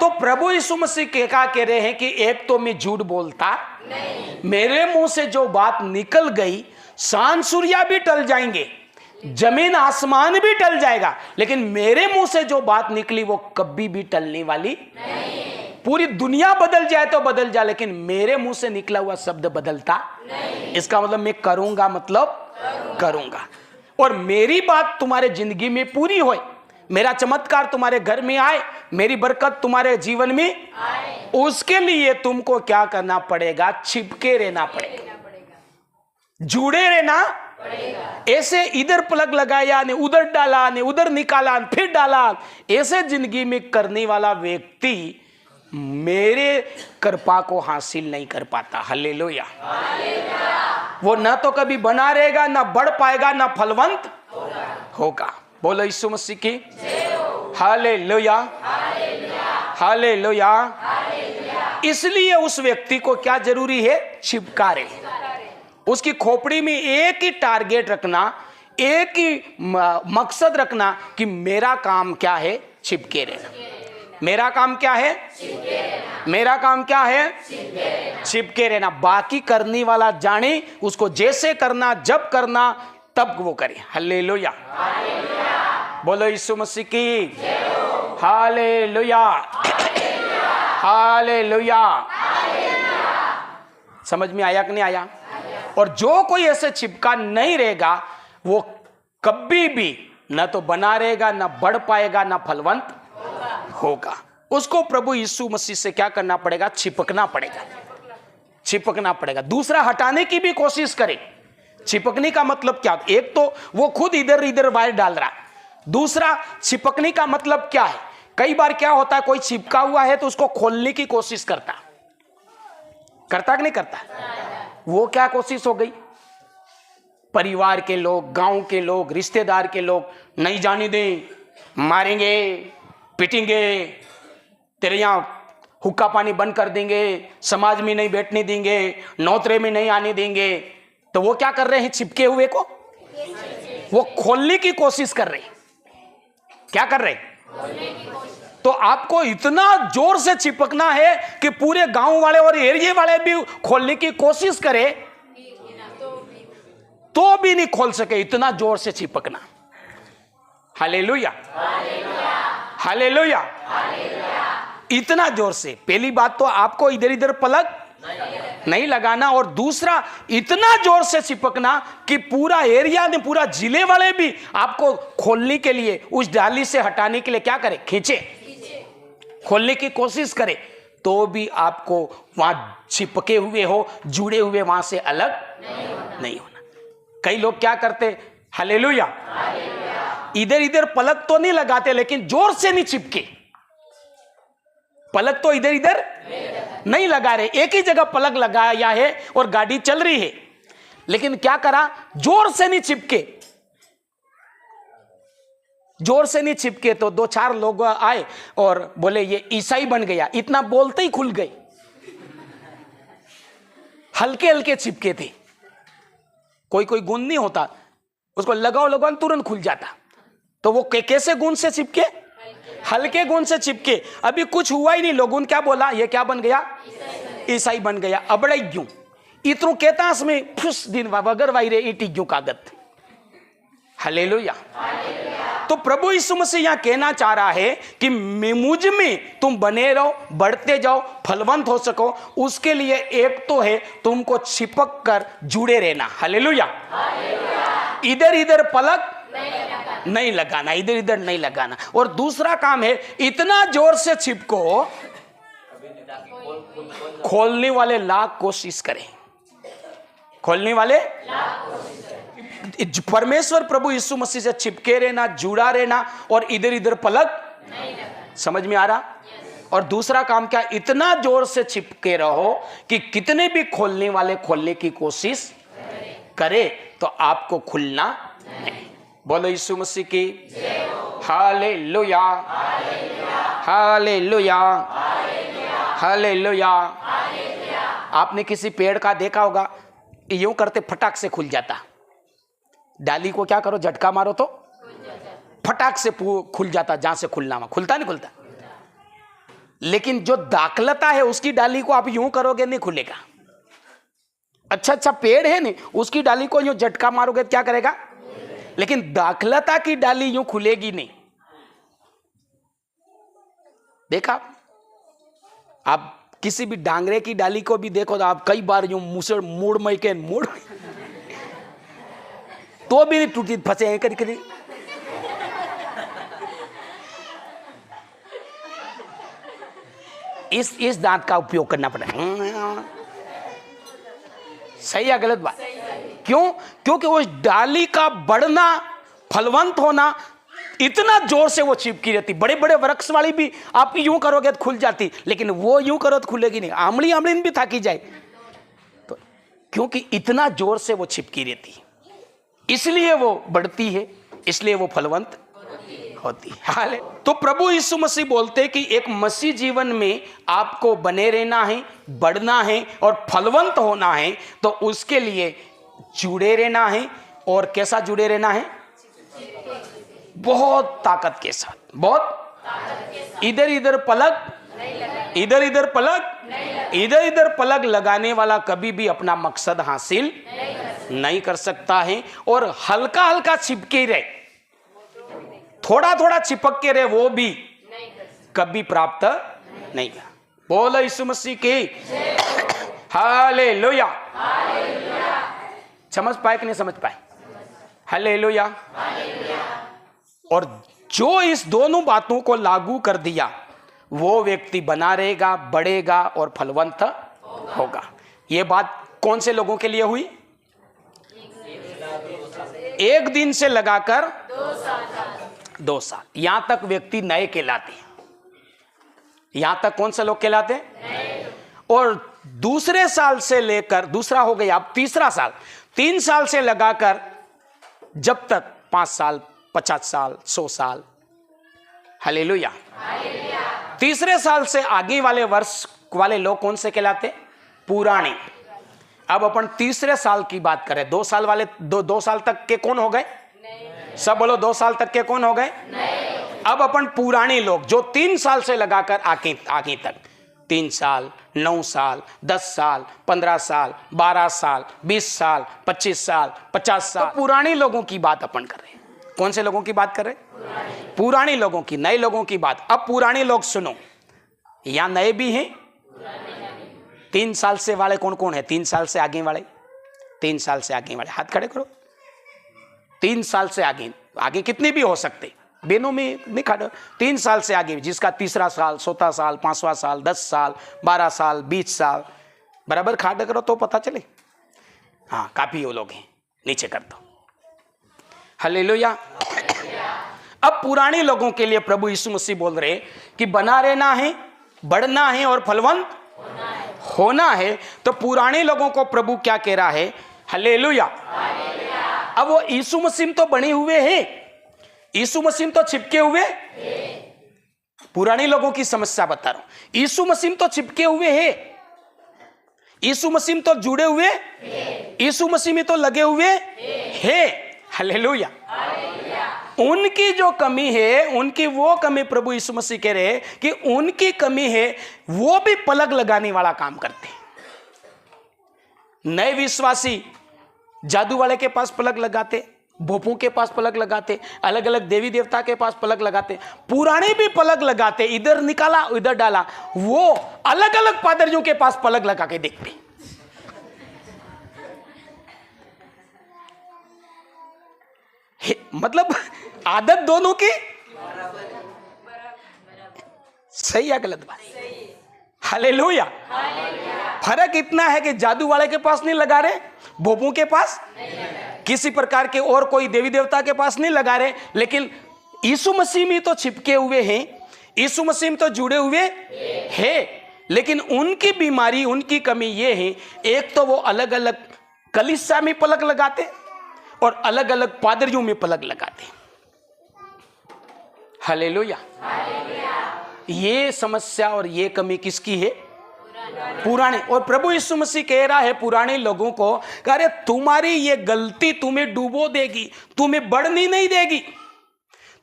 तो प्रभु यीशु मसीह क्या कह रहे हैं कि एक तो मैं झूठ बोलता नहीं मेरे मुंह से जो बात निकल गई चांद सूर्य भी टल जाएंगे जमीन आसमान भी टल जाएगा लेकिन मेरे मुंह से जो बात निकली वो कभी भी टलने वाली नहीं पूरी दुनिया बदल जाए तो बदल जाए लेकिन मेरे मुंह से निकला हुआ शब्द बदलता नहीं इसका मतलब मैं करूंगा मतलब करूंगा और मेरी बात तुम्हारे जिंदगी में पूरी होए मेरा चमत्कार तुम्हारे घर में आए मेरी बरकत तुम्हारे जीवन में आए उसके लिए तुमको क्या करना पड़ेगा छिपके रहना पड़ेगा जुड़े रहना पड़ेगा ऐसे इधर प्लग लगाया ने उधर डाला ने उधर निकाला फिर डाला ऐसे जिंदगी में करने वाला व्यक्ति मेरे कृपा को हासिल नहीं कर पाता हालेलुया। वो ना तो कभी बना रहेगा ना बढ़ पाएगा ना फलवंत होगा बोलो यीशु मसीह की हालेलुया हालेलुया। इसलिए उस व्यक्ति को क्या जरूरी है छिपका रहे उसकी खोपड़ी में एक ही टारगेट रखना एक ही मकसद रखना कि मेरा काम क्या है छिपके रहना मेरा काम क्या है मेरा काम क्या है छिपके रहना बाकी करने वाला जाने उसको जैसे करना जब करना तब वो करे हालेलुया बोलो यीशु मसीह की हालेलुया हालेलुया। समझ में आया कि नहीं आया और जो कोई ऐसे छिपका नहीं रहेगा वो कभी भी न तो बना रहेगा न बढ़ पाएगा न फलवंत होगा उसको प्रभु यीशु मसीह से क्या करना पड़ेगा चिपकना पड़ेगा दूसरा हटाने की भी कोशिश करे चिपकने का मतलब क्या एक तो वो खुद इधर इधर वायर डाल रहा दूसरा चिपकने का मतलब क्या है कई बार क्या होता है कोई चिपका हुआ है तो उसको खोलने की कोशिश करता कि नहीं करता वो क्या कोशिश हो गई परिवार के लोग गांव के लोग रिश्तेदार के लोग नहीं जाने दें मारेंगे पिटेंगे तेरे यहां हुक्का पानी बंद कर देंगे समाज में नहीं बैठने देंगे नौतरे में नहीं आने देंगे तो वो क्या कर रहे हैं चिपके हुए को वो खोलने की कोशिश कर रहे क्या कर रहे तो आपको इतना जोर से चिपकना है कि पूरे गांव वाले और एरिया वाले भी खोलने की कोशिश करे तो भी नहीं खोल सके इतना जोर से चिपकना हालेलुया हालेलुया इतना जोर से पहली बात तो आपको इधर इधर पलक नहीं लगाना और दूसरा इतना जोर से चिपकना कि पूरा एरिया ने पूरा जिले वाले भी आपको खोलने के लिए उस डाली से हटाने के लिए क्या करे खींचे खोलने की कोशिश करे तो भी आपको वहां चिपके हुए हो जुड़े हुए वहां से अलग नहीं होना कई लोग क्या करते हालेलुया इधर इधर पलक तो नहीं लगाते लेकिन जोर से नहीं चिपके पलक तो इधर इधर नहीं लगा रहे एक ही जगह पलक लगाया है और गाड़ी चल रही है लेकिन क्या करा जोर से नहीं चिपके तो दो चार लोग आए और बोले ये ईसाई बन गया इतना बोलते ही खुल गए हल्के हल्के चिपके थे कोई कोई गुण नहीं होता, उसको लगाओ लगाओ तुरंत खुल जाता। तो वो कैसे गुण से चिपके? हल्के गुण से चिपके। अभी कुछ हुआ ही नहीं, लोगों ने क्या बोला, ये क्या बन गया? ईसाई बन गया। अबड़े क्यों इतनों कहता में फुस दिन वगर वाई रे इटी क्यों कागत। हालेलुया। तो प्रभु यीशु मसीह यहां कहना चाह रहा है कि मुझ में तुम बने रहो, बढ़ते जाओ, फलवंत हो सको। उसके लिए एक तो है तुमको चिपक कर जुड़े रहना। हालेलुया। इधर इधर पलक नहीं लगाना, इधर इधर नहीं लगाना। और दूसरा काम है इतना जोर से चिपको खोलने वाले लाख कोशिश करें, खोलने वाले परमेश्वर प्रभु यीशु मसीह से चिपके रहना, जुड़ा रहना और इधर इधर पलक। समझ में आ रहा? और दूसरा काम क्या? इतना जोर से चिपके रहो कि कितने भी खोलने वाले खोलने की कोशिश करे तो आपको खुलना नहीं। बोलो यीशु मसीह की हालेलुया, हालेलुया, हालेलुया। आपने किसी पेड़ का देखा होगा, यूं करते फटाक से खुल जाता। डाली को क्या करो, झटका मारो तो फटाक से खुल जाता, जहां से खुलना वहां। खुलता नहीं खुलता? लेकिन जो दाखलता है उसकी डाली को आप यूं करोगे नहीं खुलेगा। अच्छा अच्छा पेड़ है नहीं, उसकी डाली को यूं झटका मारोगे क्या करेगा? लेकिन दाखलता की डाली यूं खुलेगी नहीं। देखा? आप किसी भी डांगरे की डाली को भी देखो तो आप कई बार यूं मुसड़ मोड़ मई के मोड़ तो भी नहीं टूटी, फंसे हैं करी करी। इस दांत का उपयोग करना पड़ेगा। सही या गलत बात? क्यों? क्योंकि उस डाली का बढ़ना, फलवंत होना इतना जोर से वो चिपकी रहती। बड़े बड़े वृक्ष वाली भी आप यूं करोगे तो खुल जाती, लेकिन वो यूं करो तो खुलेगी नहीं। आमली आमली भी थाकी जाए तो, क्योंकि इतना जोर से वो चिपकी रहती, इसलिए वो बढ़ती है, इसलिए वो फलवंत होती है। तो प्रभु यीशु मसीह बोलते कि एक मसीह जीवन में आपको बने रहना है, बढ़ना है और फलवंत होना है। तो उसके लिए जुड़े रहना है। और कैसा जुड़े रहना है? बहुत ताकत के साथ, बहुत इधर इधर पलक, इधर इधर पलक, इधर इधर पलक लगाने वाला कभी भी अपना मकसद हासिल नहीं कर सकता है। और हल्का हल्का चिपके रहे, थोड़ा थोड़ा चिपक के रहे, वो भी कभी प्राप्त नहीं किया। बोलो यीशु मसीह की हालेलुया। समझ पाए कि नहीं समझ पाए? हालेलुया। और जो इस दोनों बातों को लागू कर दिया वो व्यक्ति बना रहेगा, बढ़ेगा और फलवंत होगा। ये बात कौन से लोगों के लिए हुई? एक दिन से लगाकर 2 साल, यहां तक व्यक्ति नए कहलाते हैं। यहां तक कौन से लोग कहलाते हैं? और दूसरे साल से लेकर, दूसरा हो गया अब तीसरा साल, 3 साल से लगाकर जब तक 5 साल, 50 साल, 100 साल। हालेलुया। तीसरे साल से आगे वाले वर्ष वाले लोग कौन से कहलाते? पुराने। अब अपन तीसरे साल की बात करें। 2 साल वाले 2 साल तक के कौन हो गए? सब बोलो 2 साल तक के कौन हो गए? अब अपन पुराने लोग जो 3 साल से लगाकर आगे तक, 3 साल, 9 साल, 10 साल, 15 साल, 12 साल, 20 साल, 25 साल, 50 साल, तो पुराने लोगों की बात अपन कर रहे हैं। कौन से लोगों की बात कर रहे हैं? पुराने लोगों की, नए लोगों की बात। अब पुराने लोग सुनो, यहां नए भी हैं। 3 साल से वाले कौन कौन है? 3 साल से आगे वाले, 3 साल से आगे वाले हाथ खड़े करो। 3 साल से आगे, आगे कितने भी हो सकते, बेनों में नहीं खड़े। 3 साल से आगे जिसका तीसरा साल, 14 साल, 5वां साल, 10 साल, 12 साल, 20 साल, बराबर खड़े करो तो पता चले। हाँ, काफी वो लोग हैं, नीचे कर दो। हालेलुया। अब पुराने लोगों के लिए प्रभु यीशु मसीह बोल रहे कि बना रहना है, बढ़ना है और फलवंत होना है। तो पुराने लोगों को प्रभु क्या कह रहा है? हालेलुया। अब वो यीशु मसीह तो बने हुए हैं, यीशु मसीह तो चिपके हुए। पुराने लोगों की समस्या बता रहा हूं, यीशु मसीह तो चिपके हुए हैं। यीशु मसीह में तो जुड़े हुए, यीशु मसीह में तो लगे हुए हैं। हालेलुया। उनकी जो कमी है, उनकी वो कमी प्रभु यीशु मसीह कह रहे हैं कि उनकी कमी है, वो भी पलक लगाने वाला काम करते हैं। नए विश्वासी जादू वाले के पास पलक लगाते, भोपों के पास पलक लगाते, अलग अलग देवी देवता के पास पलक लगाते, पुराने भी पलक लगाते, इधर निकाला उधर डाला। वो अलग अलग पादरियों के पास पलक लगा के देखते। मतलब आदत दोनों की सही या गलत बात? हालेलुया। फर्क इतना है कि जादू वाले के पास नहीं लगा रहे, भोपों के पास, किसी प्रकार के और कोई देवी देवता के पास नहीं लगा रहे, लेकिन यीशु मसीह में तो छिपके हुए हैं, यीशु मसीह में तो जुड़े हुए हैं। लेकिन उनकी बीमारी, उनकी कमी ये है, एक तो वो अलग अलग कलीसिया में पलक लगाते और अलग अलग पादरियों में पलक लगाते। हालेलुया। ये समस्या और ये कमी किसकी है? पुराने। और प्रभु यीशु मसीह कह रहा है पुराने लोगों को, अरे तुम्हारी ये गलती तुम्हें डूबो देगी, तुम्हें बढ़नी नहीं देगी,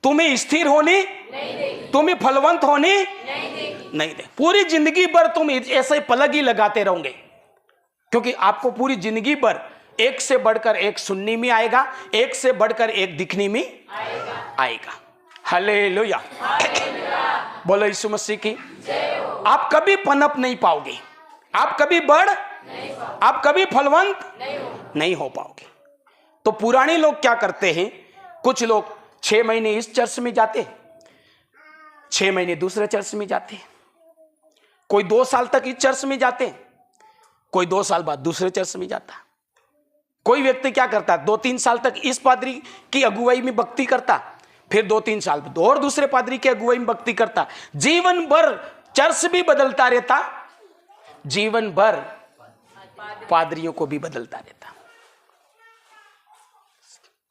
तुम्हें स्थिर होने नहीं देगी, तुम्हें फलवंत होने नहीं दे। पूरी जिंदगी भर तुम ऐसे पलक ही लगाते रहोगे, क्योंकि आपको पूरी जिंदगी भर एक से बढ़कर एक सुनने में आएगा, एक से बढ़कर एक दिखने में आएगा। हालेलुया। बोलो यीशु मसीह की। आप कभी पनप नहीं पाओगे, आप कभी बढ़, आप कभी फलवंत नहीं हो पाओगे। तो पुराने लोग क्या करते हैं, कुछ लोग 6 महीने इस चर्च में जाते, 6 महीने दूसरे चर्च में जाते, कोई 2 साल तक इस चर्च में जाते, कोई 2 साल बाद दूसरे चर्च में जाता। कोई व्यक्ति क्या करता है, 2-3 साल तक इस पादरी की अगुवाई में भक्ति करता, फिर 2-3 साल बाद और दूसरे पादरी की अगुवाई में भक्ति करता। जीवन भर चर्च भी बदलता रहता, जीवन भर पादरियों को भी बदलता रहता।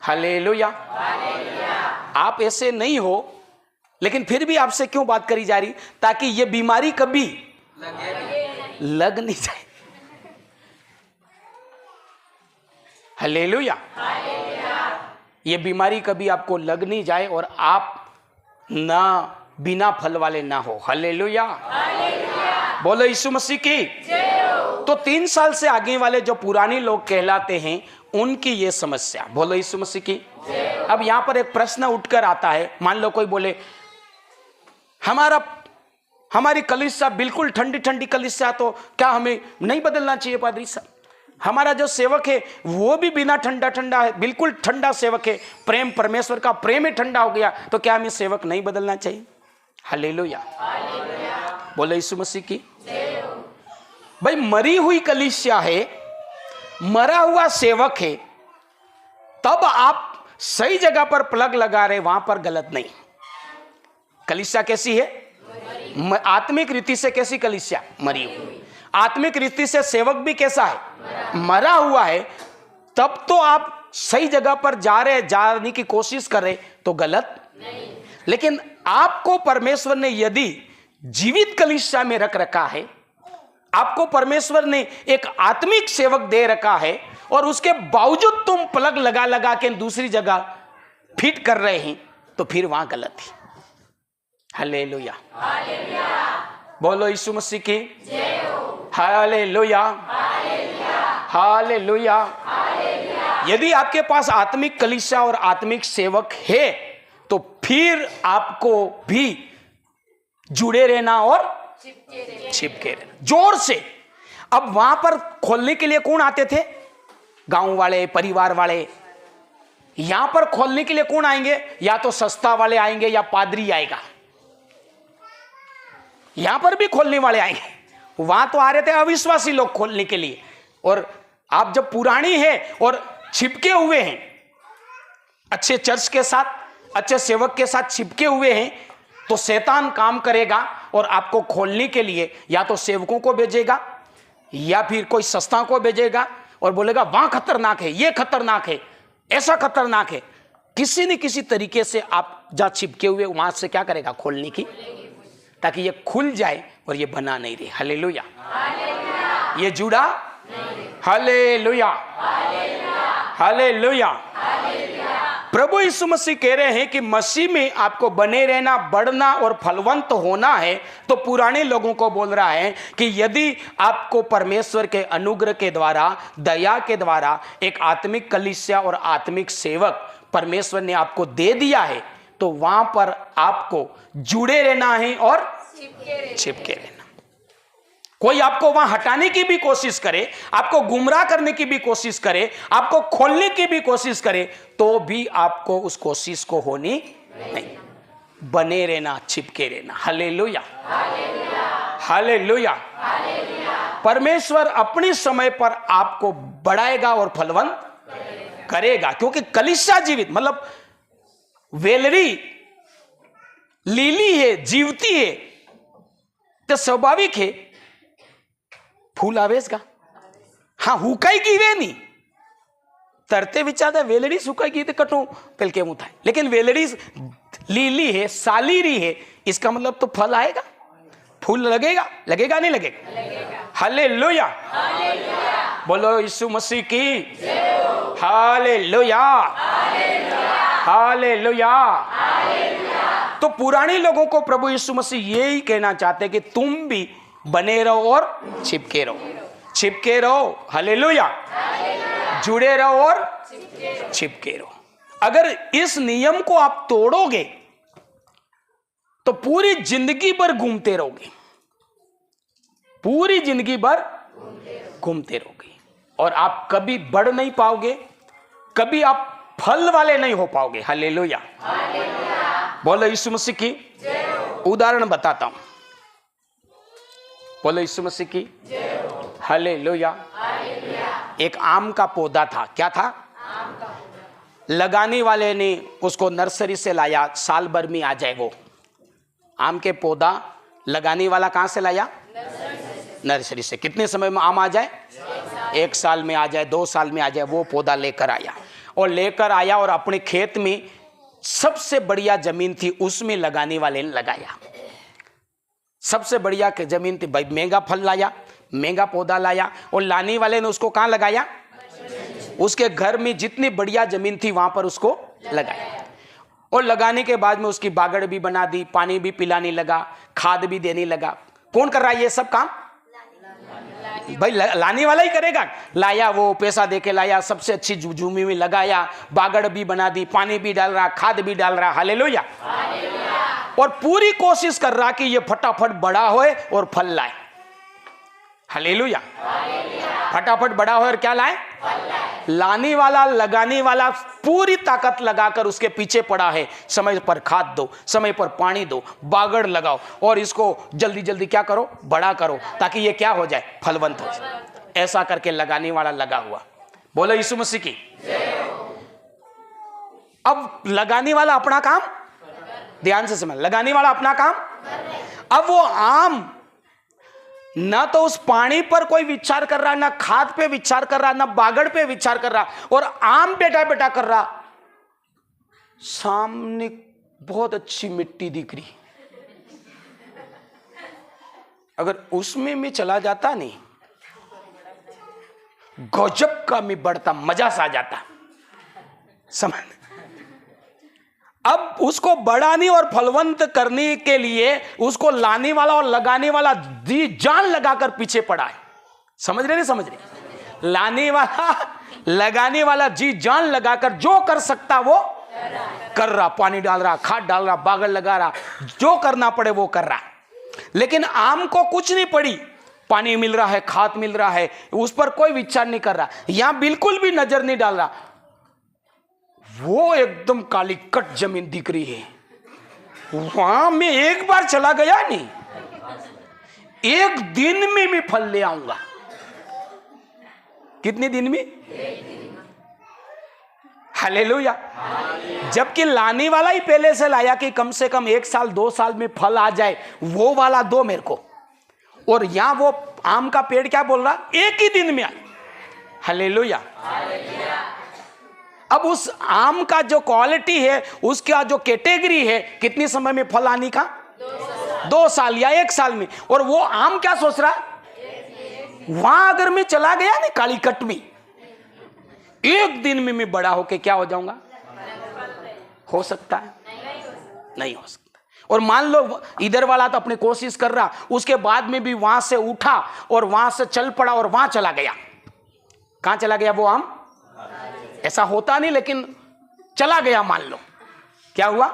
हालेलुया। आप ऐसे नहीं हो, लेकिन फिर भी आपसे क्यों बात करी जा रही, ताकि ये बीमारी कभी लग नहीं जाए। हालेलुया। ये बीमारी कभी आपको लग नहीं जाए और आप ना बिना फल वाले ना हो। हालेलुया। बोलो यीशु मसीह की। तो 3 साल से आगे वाले जो पुराने लोग कहलाते हैं, उनकी ये समस्या। बोलो यीशु मसीह की। अब यहां पर एक प्रश्न उठकर आता है, मान लो कोई बोले हमारी कलीसिया बिल्कुल ठंडी ठंडी कलीसिया, तो क्या हमें नहीं बदलना चाहिए पादरी साहब? हमारा जो सेवक है वो भी बिना ठंडा ठंडा है, बिल्कुल ठंडा सेवक है, प्रेम, परमेश्वर का प्रेम ही ठंडा हो गया, तो क्या हमें सेवक नहीं बदलना चाहिए? हालेलुया। बोलो यीशु मसीह की। भाई मरी हुई कलीसिया है, मरा हुआ सेवक है, तब आप सही जगह पर प्लग लगा रहे, वहां पर गलत नहीं। कलीसिया कैसी है? आत्मिक रीति से कैसी कलीसिया? मरी हुई। आत्मिक रीति से सेवक भी कैसा है? मरा हुआ है। तब तो आप सही जगह पर जाने की कोशिश कर रहे, तो गलत नहीं। लेकिन आपको परमेश्वर ने यदि जीवित कलीसिया में रख रखा है, आपको परमेश्वर ने एक आत्मिक सेवक दे रखा है, और उसके बावजूद तुम प्लग लगा लगा के दूसरी जगह फिट कर रहे हैं, तो फिर वहां गलत है। हालेलुया। बोलो यीशु मसीह की। हालेलुया। हालेलुया। यदि आपके पास आत्मिक कलीसिया और आत्मिक सेवक है, तो फिर आपको भी जुड़े रहना और चिपके रहना जोर से। अब वहां पर खोलने के लिए कौन आते थे? गांव वाले, परिवार वाले। यहां पर खोलने के लिए कौन आएंगे? या तो सस्ता वाले आएंगे या पादरी आएगा। यहां पर भी खोलने वाले आएंगे। वहां तो आ रहे थे अविश्वासी लोग खोलने के लिए। और आप जब पुरानी है और छिपके हुए हैं, अच्छे चर्च के साथ, अच्छे सेवक के साथ छिपके हुए हैं, तो शैतान काम करेगा और आपको खोलने के लिए या तो सेवकों को भेजेगा या फिर कोई संस्था को भेजेगा और बोलेगा वहां खतरनाक है, ये खतरनाक है, ऐसा खतरनाक है। किसी न किसी तरीके से आप जहां छिपके हुए वहां से क्या करेगा? खोलने की, ताकि ये खुल जाए और ये बना नहीं रहे। हालेलुया। ये जुड़ा। Hallelujah, hallelujah. प्रभु यीशु मसीह कह रहे हैं कि मसीह में आपको बने रहना, बढ़ना और फलवंत होना है। तो पुराने लोगों को बोल रहा है कि यदि आपको परमेश्वर के अनुग्रह के द्वारा, दया के द्वारा एक आत्मिक कलीसिया और आत्मिक सेवक परमेश्वर ने आपको दे दिया है, तो वहां पर आपको जुड़े रहना है और चिपके रहना। कोई आपको वहां हटाने की भी कोशिश करे, आपको गुमराह करने की भी कोशिश करे, आपको खोलने की भी कोशिश करे, तो भी आपको उस कोशिश को होनी नहीं। बने रहना, चिपके रहना। Hallelujah, hallelujah. परमेश्वर अपने समय पर आपको बढ़ाएगा और फलवंत करेगा, क्योंकि कलीसिया जीवित, मतलब वेलरी लीली है, जीवती है, तो स्वाभाविक है फूल आवेश का। हाँ, हुकाई की वे नहीं तरते विचार वेलड़ी सुकाई की कटो पेल के मुँह था, लेकिन वेलड़ी लीली है, सालीरी है, इसका मतलब तो फल आएगा, फूल लगेगा, लगेगा नहीं लगेगा? हालेलुया, बोलो यीशु मसीह की हालेलुया, हालेलुया। तो पुराने लोगों को प्रभु यीशु मसीह यही कहना चाहते कि तुम भी बने रहो और चिपके रहो, चिपके रहो। हालेलुया, जुड़े रहो और चिपके रहो। अगर इस नियम को आप तोड़ोगे तो पूरी जिंदगी भर घूमते रहोगे, पूरी जिंदगी भर घूमते रहोगे और आप कभी बढ़ नहीं पाओगे, कभी आप फल वाले नहीं हो पाओगे। हालेलुया, बोलो यीशु मसीह की। उदाहरण बताता हूं, बोलो यीशु मसीह की हालेलुया। एक आम का पौधा था। क्या था? लगाने वाले ने उसको नर्सरी से लाया, साल भर में आ जाए वो आम के पौधा। लगाने वाला कहां से लाया? नर्सरी से। कितने समय में आम आ जाए? 1 साल में आ जाए, 2 साल में आ जाए। वो पौधा लेकर आया और लेकर आया और अपने खेत में सबसे बढ़िया जमीन थी उसमें लगाने वाले ने लगाया। सबसे बढ़िया जमीन थी भाई, महंगा फल लाया, महंगा पौधा लाया और लाने वाले ने उसको कहां लगाया? उसके घर में जितनी बढ़िया जमीन थी वहां पर उसको लगाया। और लगाने के बाद में उसकी बागड़ भी बना दी, पानी भी पिलाने लगा, खाद भी देने लगा। कौन कर रहा है ये सब काम? भाई लाने वाला ही करेगा। लाया, वो पैसा देके लाया, सबसे अच्छी जूमी में लगाया, बागड़ भी बना दी, पानी भी डाल रहा, खाद भी डाल रहा। हालेलुया। और पूरी कोशिश कर रहा कि ये फटाफट बड़ा होए और फल लाए। हालेलुया। फटाफट बड़ा होए और क्या लाए? लाने वाला, लगाने वाला पूरी ताकत लगाकर उसके पीछे पड़ा है। समय पर खाद दो, समय पर पानी दो, बागड़ लगाओ और इसको जल्दी जल्दी क्या करो? बड़ा करो, ताकि ये क्या हो जाए? फलवंत हो जाए। ऐसा करके लगाने वाला लगा हुआ। बोलो यीशु मसीह की। अब लगाने वाला अपना काम, ध्यान से समझ, लगाने वाला अपना काम। अब वो आम ना तो उस पानी पर कोई विचार कर रहा, ना खाद पे विचार कर रहा, ना बागड़ पे विचार कर रहा, और आम बेटा बेटा कर रहा। सामने बहुत अच्छी मिट्टी दिख रही, अगर उसमें मैं चला जाता नहीं, गजब का मैं बढ़ता, मजा सा आ जाता। समझ? अब उसको बढ़ाने और फलवंत करने के लिए उसको लाने वाला और लगाने वाला जी जान लगाकर पीछे पड़ा है। समझ रहे नहीं समझ रहे? लाने वाला, लगाने वाला जी जान लगाकर जो कर सकता वो कर रहा। पानी डाल रहा, खाद डाल रहा, बागड़ लगा रहा, जो करना पड़े वो कर रहा। लेकिन आम को कुछ नहीं पड़ी, पानी मिल रहा है, खाद मिल रहा है, उस पर कोई विचार नहीं कर रहा, यहां बिल्कुल भी नजर नहीं डाल रहा। वो एकदम काली कट जमीन दिख रही है। वहां मैं एक बार चला गया नहीं, एक दिन में मैं फल ले आऊंगा। कितने दिन में? हालेलुया। जबकि लाने वाला ही पहले से लाया कि कम से कम 1 साल 2 साल में फल आ जाए, वो वाला दो मेरे को। और यहां वो आम का पेड़ क्या बोल रहा? एक ही दिन में आए। हालेलुया। अब उस आम का जो क्वालिटी है, उसका जो कैटेगरी है, कितनी समय में फल आने का? 2 साल या 1 साल में। और वो आम क्या सोच रहा? वहां अगर मैं चला गया ना कालीकट में, एक दिन में मैं बड़ा होके क्या हो जाऊंगा? हो सकता है? नहीं हो सकता। और मान लो इधर वाला तो अपनी कोशिश कर रहा, उसके बाद में भी वहां से उठा और वहां से चल पड़ा और वहां चला गया। कहां चला गया वो आम? ऐसा होता नहीं, लेकिन चला गया। मान लो क्या हुआ?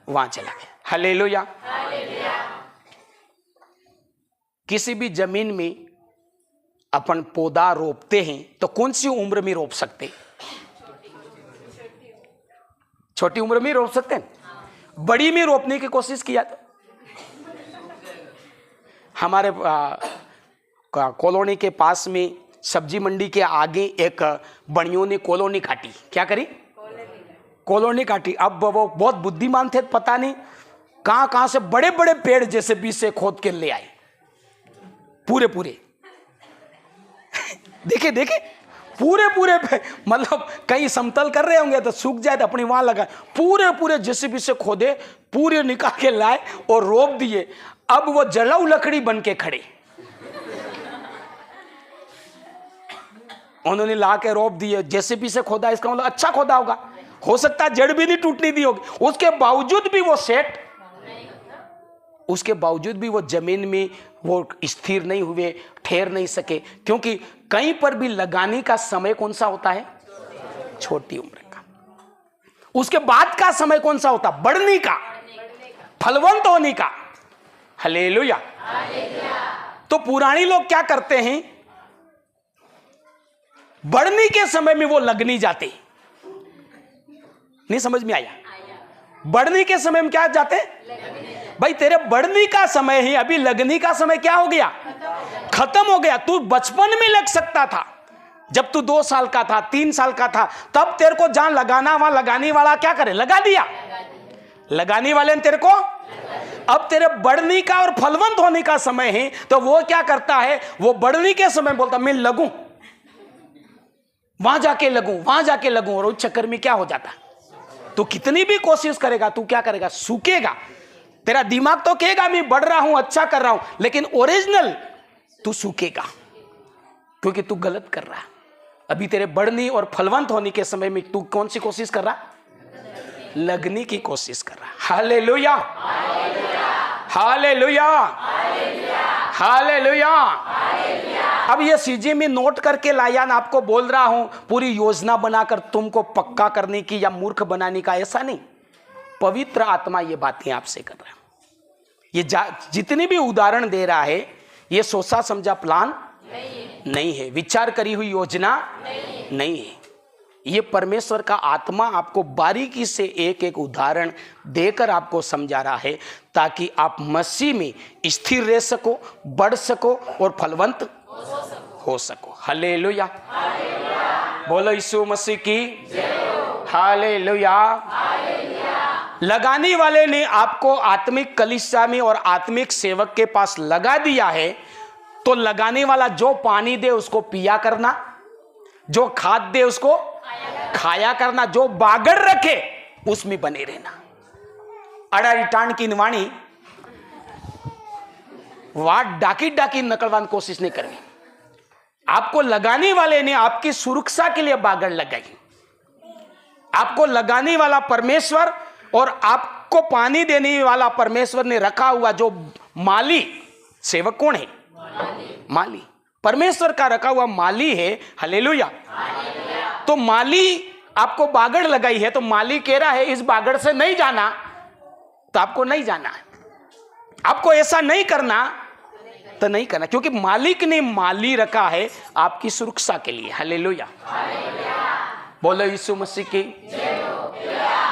वहां चला गया। हालेलुया। किसी भी जमीन में अपन पौधा रोपते हैं तो कौन सी उम्र में रोप सकते? छोटी उम्र में रोप सकते हैं। बड़ी में रोपने की कोशिश किया तो हमारे कॉलोनी के पास में सब्जी मंडी के आगे एक बड़ियों ने कॉलोनी काटी। क्या करी? कॉलोनी काटी। अब वो बहुत बुद्धिमान थे, पता नहीं कहां से बड़े बड़े पेड़ जैसे बीच से खोद के ले आए, पूरे पूरे देखे पूरे मतलब कहीं समतल कर रहे होंगे तो सूख जाए तो अपनी वहां लगा, पूरे जेसीबी से खोदे, पूरे निकाल के लाए और रोप दिए। अब वो जलाऊ लकड़ी बन के खड़े, उन्होंने ला के रोप दिए। जेसीबी से खोदा, इसका मतलब अच्छा खोदा होगा, हो सकता है जड़ भी नहीं टूटनी दी होगी। उसके बावजूद भी वो सेट, उसके बावजूद भी वो जमीन में वो स्थिर नहीं हुए, ठहर नहीं सके, क्योंकि कहीं पर भी लगाने का समय कौन सा होता है? छोटी उम्र का। उसके बाद का समय कौन सा होता? बढ़ने का, फलवंत होने का। हालेलुया। तो पुराने लोग क्या करते हैं? बढ़ने के समय में वो लगनी जाते। नहीं समझ में आया? बढ़ने के समय में क्या जाते? भाई तेरे बढ़ने का समय ही, अभी लगने का समय क्या हो गया? खत्म हो गया। तू बचपन में लग सकता था, जब तू 2 साल का था, 3 साल का था, तब तेरे को जहां लगाना वहां लगाने वाला क्या करे? लगा दिया। लगाने वाले ने तेरे को, अब तेरे बढ़ने का और फलवंत होने का समय है, तो वो क्या करता है? वो बढ़ने के समय बोलता मैं लगूं, वहां जाके लगूं, और उस चक्कर में क्या हो जाता? तू कितनी भी कोशिश करेगा, तू क्या करेगा? सूखेगा। तेरा दिमाग तो कहेगा मैं बढ़ रहा हूं, अच्छा कर रहा हूं, लेकिन ओरिजिनल तू सूखेगा, क्योंकि तू गलत कर रहा है। अभी तेरे बढ़ने और फलवंत होने के समय में तू कौन सी कोशिश कर रहा? लगने की कोशिश कर रहा। Hallelujah, hallelujah, hallelujah. अब ये चीजें मैं नोट करके लाया ना, आपको बोल रहा हूं, पूरी योजना बनाकर तुमको पक्का करने की या मूर्ख बनाने का, ऐसा नहीं। पवित्र आत्मा ये बातें आपसे कर रहा है। ये जितनी भी उदाहरण दे रहा है, ये सोचा समझा प्लान नहीं है, विचार करी हुई योजना नहीं है। ये परमेश्वर का आत्मा आपको बारीकी से एक एक उदाहरण देकर आपको समझा रहा है, ताकि आप मसीह में स्थिर रह सको, बढ़ सको और फलवंत हो सको। हालेलुया। बोलो यीशु मसीह की हालेलुया। लगाने वाले ने आपको आत्मिक कलीसिया में और आत्मिक सेवक के पास लगा दिया है, तो लगाने वाला जो पानी दे उसको पिया करना, जो खाद दे उसको खाया करना, जो बागड़ रखे उसमें बने रहना। अड़ा रिटाण की निवाणी वाट डाकी नकलवान कोशिश नहीं करनी। आपको लगाने वाले ने आपकी सुरक्षा के लिए बागड़ लगाई। आपको लगाने वाला परमेश्वर और आपको पानी देने वाला परमेश्वर ने रखा हुआ जो माली, सेवक कौन है? माली। परमेश्वर का रखा हुआ माली है। हालेलुया। तो माली आपको बागड़ लगाई है, तो माली कह रहा है इस बागड़ से नहीं जाना, तो आपको नहीं जाना है, आपको ऐसा नहीं करना तो नहीं करना, क्योंकि मालिक ने माली रखा है आपकी सुरक्षा के लिए। हालेलुया। बोलो यीशु मसीह की।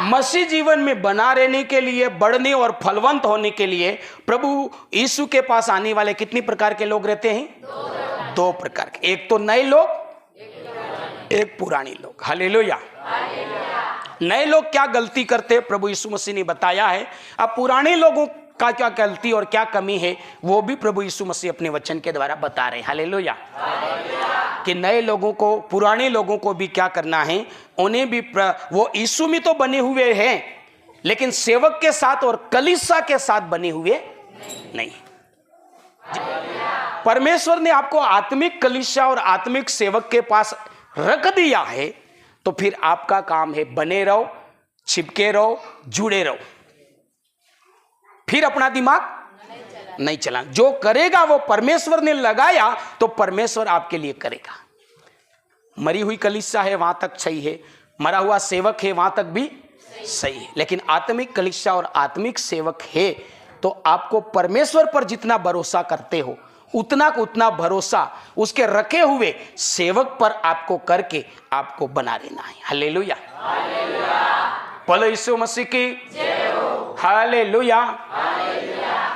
मसीह जीवन में बना रहने के लिए, बढ़ने और फलवंत होने के लिए प्रभु यीशु के पास आने वाले कितनी प्रकार के लोग रहते हैं? 2 प्रकार के। एक तो नए लोग, एक पुराने लोग। हालेलुया। नए लोग क्या गलती करते प्रभु यीशु मसीह ने बताया है। अब पुराने लोगों का क्या गलती और क्या कमी है वो भी प्रभु यीशु मसीह अपने वचन के द्वारा बता रहे हैं। हालेलुया। कि नए लोगों को, पुराने लोगों को भी क्या करना है, उन्हें भी वो यीशु में तो बने हुए हैं, लेकिन सेवक के साथ और कलीसिया के साथ बने हुए नहीं। परमेश्वर ने आपको आत्मिक कलीसिया और आत्मिक सेवक के पास रख दिया है, तो फिर आपका काम है बने रहो, चिपके रहो, जुड़े रहो। फिर अपना दिमाग नहीं चलाना। जो करेगा वो परमेश्वर ने लगाया, तो परमेश्वर आपके लिए करेगा। मरी हुई कलीसिया है वहां तक सही है, मरा हुआ सेवक है वहां तक भी सही है, लेकिन आत्मिक कलीसिया और आत्मिक सेवक है तो आपको परमेश्वर पर जितना भरोसा करते हो उतना को उतना भरोसा उसके रखे हुए सेवक पर आपको करके आपको बना रहना है। हालेलुया, बोलो यीशु मसीह की हालेलुया।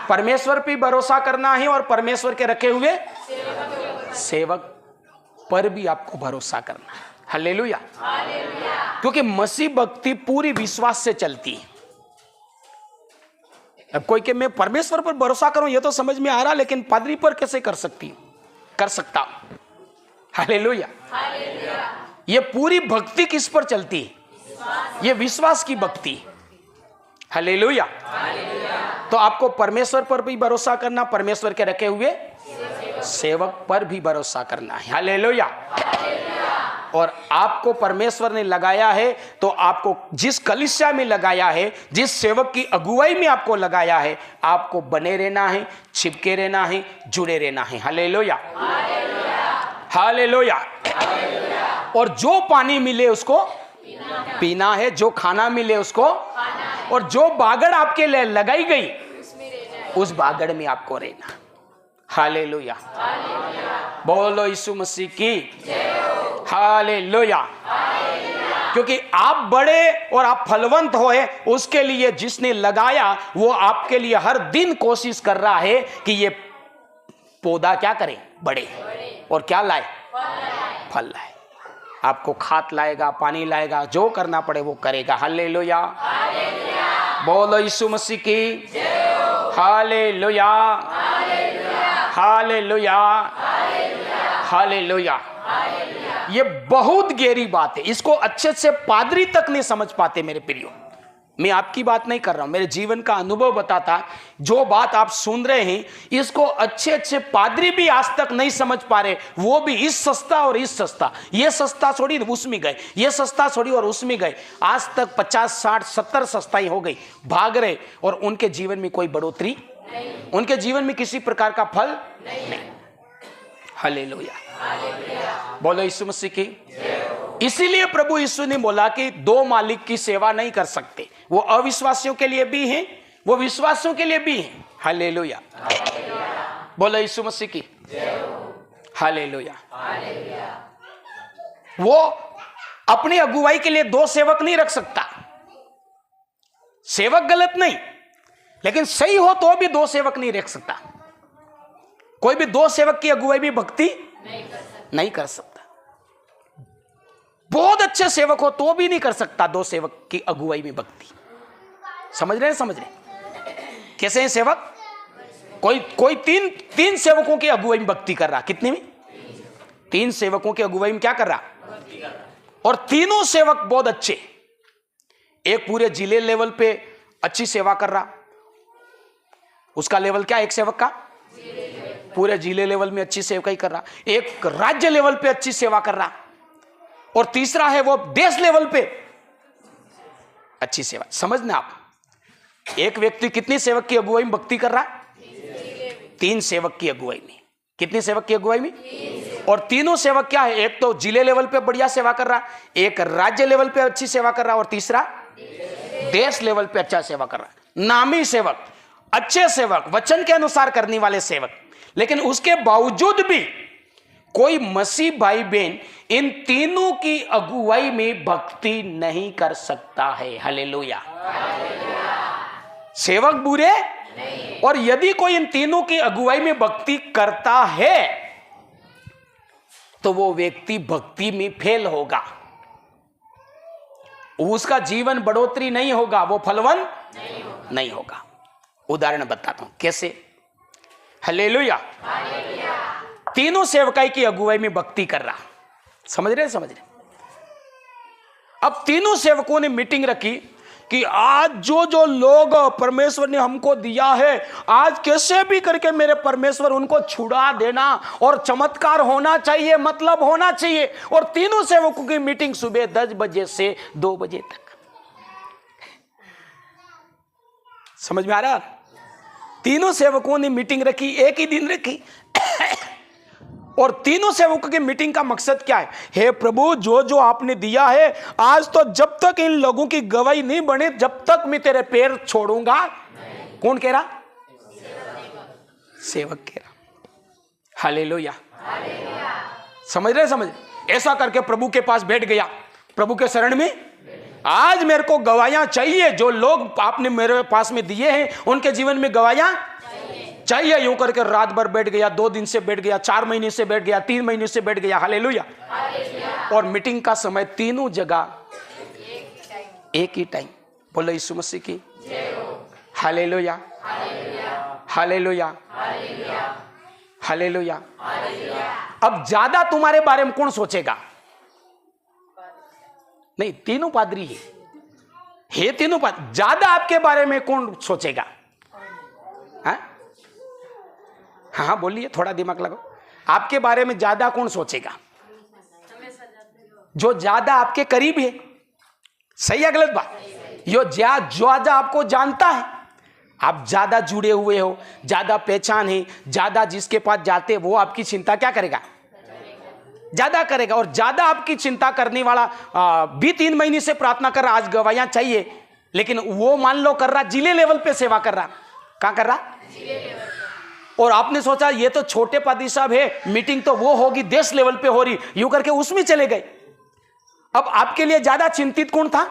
परमेश्वर पे भरोसा करना है और परमेश्वर के रखे हुए सेवक पर भी आपको भरोसा करना है। हालेलुया, क्योंकि मसीह भक्ति पूरी विश्वास से चलती है। अब कोई के मैं परमेश्वर पर भरोसा करूं ये तो समझ में आ रहा, लेकिन पादरी पर कैसे कर सकता हूं? हालेलुया, ये पूरी भक्ति किस पर चलती है? ये विश्वास की भक्ति। हालेलुया, तो आपको परमेश्वर पर भी भरोसा करना, परमेश्वर के रखे हुए सेवक पर भी भरोसा करना है। हालेलुया, और आपको परमेश्वर ने लगाया है तो आपको जिस कलीसिया में लगाया है, जिस सेवक की अगुवाई में आपको लगाया है, आपको बने रहना है, चिपके रहना है, जुड़े रहना है। Hallelujah, hallelujah. और जो पानी मिले उसको पीना है, जो खाना मिले उसको, और जो बागड़ आपके लिए लगाई गई उस बागड़ में आपको रहना। हालेलुया, बोलो यीशु मसीह की हालेलुया। क्योंकि आप बड़े और आप फलवंत होए, उसके लिए जिसने लगाया वो आपके लिए हर दिन कोशिश कर रहा है कि ये पौधा क्या करे, बढ़े और क्या लाए, फल लाए। आपको खाद लाएगा, पानी लाएगा, जो करना पड़े वो करेगा। हालेलुया, बोलो यीशु मसीह की हालेलुया, हालेलुया, हालेलुया। ये बहुत गहरी बात है, इसको अच्छे से पादरी तक नहीं समझ पाते मेरे प्रियो। मैं आपकी बात नहीं कर रहा हूं, मेरे जीवन का अनुभव बताता, जो बात आप सुन रहे हैं इसको अच्छे अच्छे पादरी भी आज तक नहीं समझ पा रहे। वो भी इस संस्था और इस संस्था, ये संस्था छोड़ी उसमें गए, ये संस्था छोड़ी और उसमें गए। आज तक 50, 60, 70 संस्थाएं हो गई, भाग रहे, और उनके जीवन में कोई बढ़ोतरी नहीं, उनके जीवन में किसी प्रकार का फल नहीं। हालेलुया, बोलो यीशु मसीह की। इसीलिए प्रभु यीशु ने बोला कि दो मालिक की सेवा नहीं कर सकते। वो अविश्वासियों के लिए भी हैं, वो विश्वासियों के लिए भी हैं। हालेलुया, बोलो यीशु मसीह की हालेलुया। वो अपनी अगुवाई के लिए दो सेवक नहीं रख सकता। सेवक गलत नहीं, लेकिन सही हो तो भी दो सेवक नहीं रख सकता। कोई भी दो सेवक की अगुवाई भी भक्ति नहीं कर सकता। बहुत अच्छे सेवक हो तो भी नहीं कर सकता दो सेवक की अगुवाई में भक्ति। समझ रहे हैं? समझ रहे कैसे हैं सेवक? कोई तीन सेवकों की अगुवाई में भक्ति कर रहा। कितने में? 3 सेवकों की अगुवाई में क्या कर रहा? और तीनों सेवक बहुत अच्छे। एक पूरे जिले लेवल पे अच्छी सेवा कर रहा। उसका लेवल क्या? एक सेवक का पूरे जिले लेवल में अच्छी सेवा ही कर रहा। एक राज्य लेवल पे अच्छी सेवा कर रहा, और तीसरा है वो देश लेवल पे अच्छी सेवा। समझना आप, एक व्यक्ति कितनी सेवक की अगुवाई में भक्ति कर रहा? 3 सेवक की अगुवाई में। कितनी सेवक की अगुवाई में? और तीनों सेवक क्या है? एक तो जिले लेवल पे बढ़िया सेवा कर रहा, एक राज्य लेवल पे अच्छी सेवा कर रहा, और तीसरा देश लेवल पे अच्छा सेवा कर रहा। नामी सेवक, अच्छे सेवक, वचन के अनुसार करने वाले सेवक। लेकिन उसके बावजूद भी कोई मसीह भाई बहन इन तीनों की अगुवाई में भक्ति नहीं कर सकता है। हालेलुया। सेवक बुरे नहीं। और यदि कोई इन तीनों की अगुवाई में भक्ति करता है तो वो व्यक्ति भक्ति में फेल होगा। उसका जीवन बढ़ोतरी नहीं होगा, वो फलवान नहीं होगा। उदाहरण बताता हूं कैसे। हालेलुया। तीनों सेवकाई की अगुवाई में भक्ति कर रहा। समझ रहे? अब तीनों सेवकों ने मीटिंग रखी कि आज जो जो लोग परमेश्वर ने हमको दिया है, आज कैसे भी करके मेरे परमेश्वर उनको छुड़ा देना, और चमत्कार होना चाहिए, मतलब होना चाहिए। और तीनों सेवकों की मीटिंग सुबह 10 बजे से 2 बजे तक। समझ में आ रहा? तीनों सेवकों ने मीटिंग रखी, एक ही दिन रखी। और तीनों सेवकों की मीटिंग का मकसद क्या है? हे प्रभु, जो जो आपने दिया है, आज तो जब तक इन लोगों की गवाही नहीं बने, जब तक मैं तेरे पैर छोड़ूंगा। कौन कह रहा? सेवक कह रहा। हालेलुया। समझ रहे? समझ। ऐसा करके प्रभु के पास बैठ गया, प्रभु के शरण में। आज मेरे को गवाहियां चाहिए, जो लोग आपने मेरे पास में दिए हैं उनके जीवन में गवाहियां चाहिए। यूं करके रात भर बैठ गया, 2 दिन से बैठ गया, 4 महीने से बैठ गया, 3 महीने से बैठ गया। हालेलुया। और मीटिंग का समय तीनों जगह एक ही टाइम। बोलो यीशु मसीह की हालेलुया, हालेलुया, हालेलुया। अब ज्यादा तुम्हारे बारे में कौन सोचेगा? नहीं, तीनों पादरी है तीनों पादरी। ज्यादा आपके बारे में कौन सोचेगा? हाँ बोलिए, थोड़ा दिमाग लगाओ। आपके बारे में ज्यादा कौन सोचेगा? जो ज्यादा आपके करीब है। सही है गलत बात? जो ज्यादा आपको जानता है, आप ज्यादा जुड़े हुए हो, ज्यादा पहचान है, ज्यादा जिसके पास जाते, वो आपकी चिंता क्या करेगा? ज्यादा करेगा। और ज्यादा आपकी चिंता करने वाला भी 3 महीने से प्रार्थना कर रहा, आज गवाहियां चाहिए, लेकिन वो मान लो कर रहा जिले लेवल पे सेवा कर रहा। कहां कर रहा? और आपने सोचा ये तो छोटे पादरी साहब है, मीटिंग तो वो होगी देश लेवल पे हो रही, यूं करके उसमें चले गए। अब आपके लिए ज्यादा चिंतित कौन था?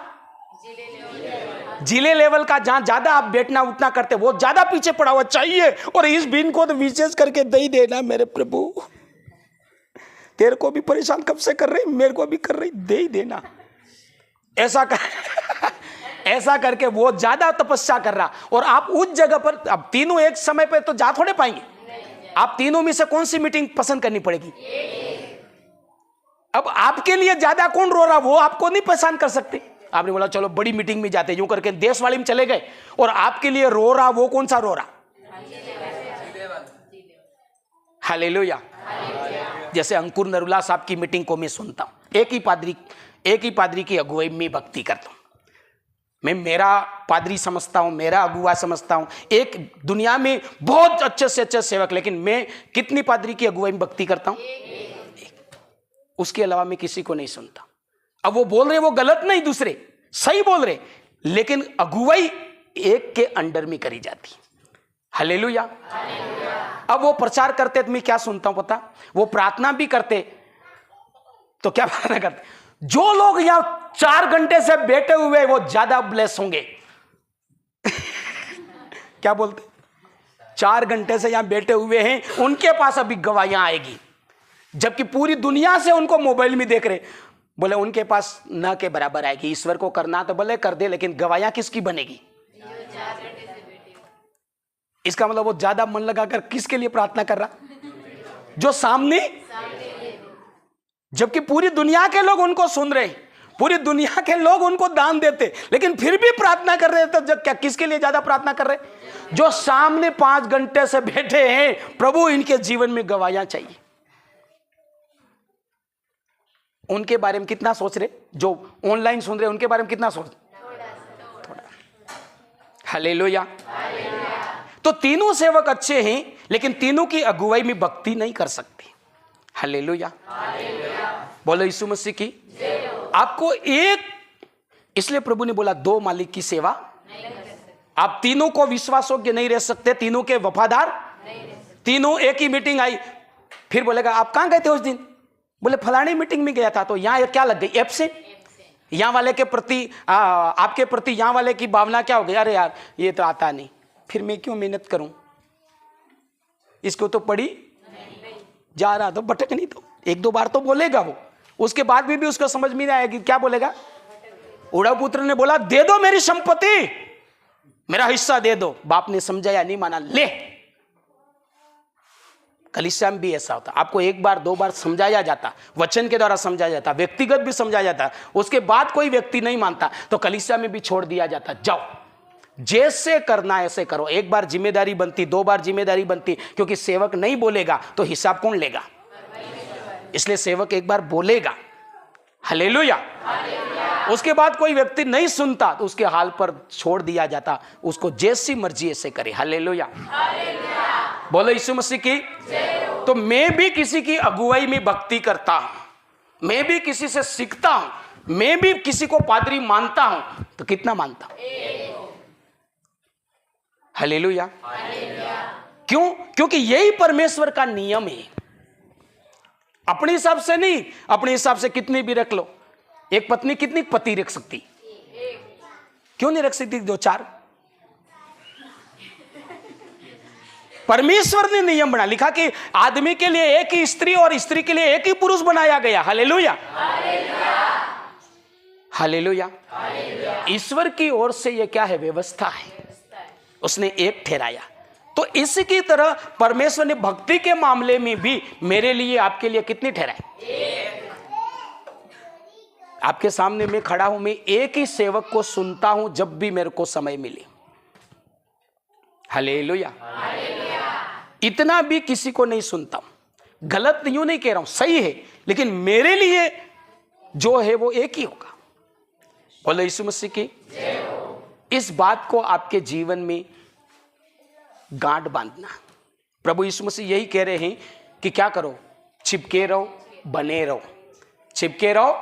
जिले लेवल का, जहां ज्यादा आप बैठना उठना करते, वो ज्यादा पीछे पड़ा हुआ चाहिए। और इस दिन को तो विशेष करके दे ही देना मेरे प्रभु, तेरे को भी परेशान कब से कर रही, मेरे को भी कर रही, दे ही देना। ऐसा करके वो ज्यादा तपस्या कर रहा। और आप उस जगह पर, अब तीनों एक समय पर तो जा थोड़े पाएंगे। आप तीनों में से कौन सी मीटिंग पसंद करनी पड़ेगी? अब आपके लिए ज्यादा कौन रो रहा, वो आपको नहीं पहचान कर सकते। आपने बोला चलो बड़ी मीटिंग में जाते, यूं करके देश वाली में चले गए, और आपके लिए रो रहा वो कौन सा रो रहा? हालेलुया। जैसे अंकुर नरुला साहब की मीटिंग को मैं सुनता हूं, एक ही पादरी की अगुवाई में भक्ति करता हूं। मैं मेरा पादरी समझता हूं, मेरा अगुवा समझता हूं, एक दुनिया में बहुत अच्छे से अच्छे सेवक, लेकिन मैं कितनी पादरी की अगुवाई में भक्ति करता हूं? उसके अलावा मैं किसी को नहीं सुनता। अब वो बोल रहे वो गलत नहीं, दूसरे सही बोल रहे, लेकिन अगुवाई एक के अंडर में करी जाती। हालेलुया। अब वो प्रचार करते तो मैं क्या सुनता हूं पता? वो प्रार्थना भी करते, तो क्या प्रार्थना करते? जो लोग यहां 4 घंटे से बैठे हुए वो ज्यादा ब्लेस होंगे। क्या बोलते? 4 घंटे से यहां बैठे हुए हैं, उनके पास अभी गवाहियां आएगी, जबकि पूरी दुनिया से उनको मोबाइल में देख रहे, बोले उनके पास न के बराबर आएगी। ईश्वर को करना तो भले कर दे, लेकिन गवाहियां किसकी बनेगी? इसका मतलब वो ज्यादा मन लगाकर किसके लिए प्रार्थना कर रहा? जो सामने, जबकि पूरी दुनिया के लोग उनको सुन रहे, पूरी दुनिया के लोग उनको दान देते, लेकिन फिर भी प्रार्थना कर रहे। तो जब क्या किसके लिए ज्यादा प्रार्थना कर रहे? जो सामने 5 घंटे से बैठे हैं, प्रभु इनके जीवन में गवाहियां चाहिए। उनके बारे में कितना सोच रहे? जो ऑनलाइन सुन रहे उनके बारे में कितना सोच? थोड़ा। हालेलुया। तो तीनों सेवक अच्छे हैं, लेकिन तीनों की अगुवाई में भक्ति नहीं कर सकते। हालेलुया। बोलो यीशु मसीह की। आपको एक, इसलिए प्रभु ने बोला 2 मालिक की सेवा आप तीनों को विश्वासयोग्य नहीं रह सकते, तीनों के वफादार। तीनों एक ही मीटिंग आई, फिर बोलेगा आप कहां गए थे उस दिन? बोले फलानी मीटिंग में गया था। तो यहां क्या लग गई? एब्सेंट। यहां वाले के प्रति, आपके प्रति यहां वाले की भावना क्या हो गई? अरे यार ये तो आता नहीं, फिर मैं क्यों मेहनत करूं, इसको तो पढ़ी जा रहा, तो भटक नहीं। तो 1-2 बार तो बोलेगा वो, उसके बाद भी उसको समझ में नहीं आएगी। क्या बोलेगा? उड़व पुत्र ने बोला दे दो मेरी संपत्ति, मेरा हिस्सा दे दो। बाप ने समझाया नहीं माना, ले कलीसिया में भी ऐसा होता, आपको एक बार दो बार समझाया जाता, वचन के द्वारा समझाया जाता, व्यक्तिगत भी समझाया जाता, उसके बाद कोई व्यक्ति नहीं मानता तो कलीसिया में भी छोड़ दिया जाता, जाओ जैसे करना ऐसे करो। एक बार जिम्मेदारी बनती, दो बार जिम्मेदारी बनती, क्योंकि सेवक नहीं बोलेगा तो हिसाब कौन लेगा, इसलिए सेवक एक बार बोलेगा। हालेलुया। उसके बाद कोई व्यक्ति नहीं सुनता तो उसके हाल पर छोड़ दिया जाता, उसको जैसी मर्जी ऐसे करे। हालेलुया। बोलो यीशु मसीह की। तो मैं भी किसी की अगुवाई में भक्ति करता हूं, मैं भी किसी से सीखता हूं, मैं भी किसी को पादरी मानता हूं, तो कितना मानता हूं? हालेलुया। क्यों? क्योंकि यही परमेश्वर का नियम है। अपने हिसाब से नहीं, अपने हिसाब से कितनी भी रख लो। एक पत्नी कितनी पति रख सकती? क्यों नहीं रख सकती? दो चार। परमेश्वर ने नियम बना, लिखा कि आदमी के लिए एक ही स्त्री और स्त्री के लिए एक ही पुरुष बनाया गया। हालेलुया। हालेलुया। ईश्वर की ओर से यह क्या है? व्यवस्था है, उसने एक ठहराया। तो इसी की तरह परमेश्वर ने भक्ति के मामले में भी मेरे लिए आपके लिए कितनी ठहराई? आपके सामने मैं खड़ा हूं, मैं एक ही सेवक को सुनता हूं जब भी मेरे को समय मिले। हालेलुया। इतना भी किसी को नहीं सुनता हूं। गलत यूं नहीं कह रहा हूं, सही है, लेकिन मेरे लिए जो है वो एक ही होगा। बोलो यीशु मसीह की। इस बात को आपके जीवन में गांठ बांधना। प्रभु यीशु मसीह यही कह रहे हैं कि क्या करो? चिपके रहो, बने रहो, चिपके रहो,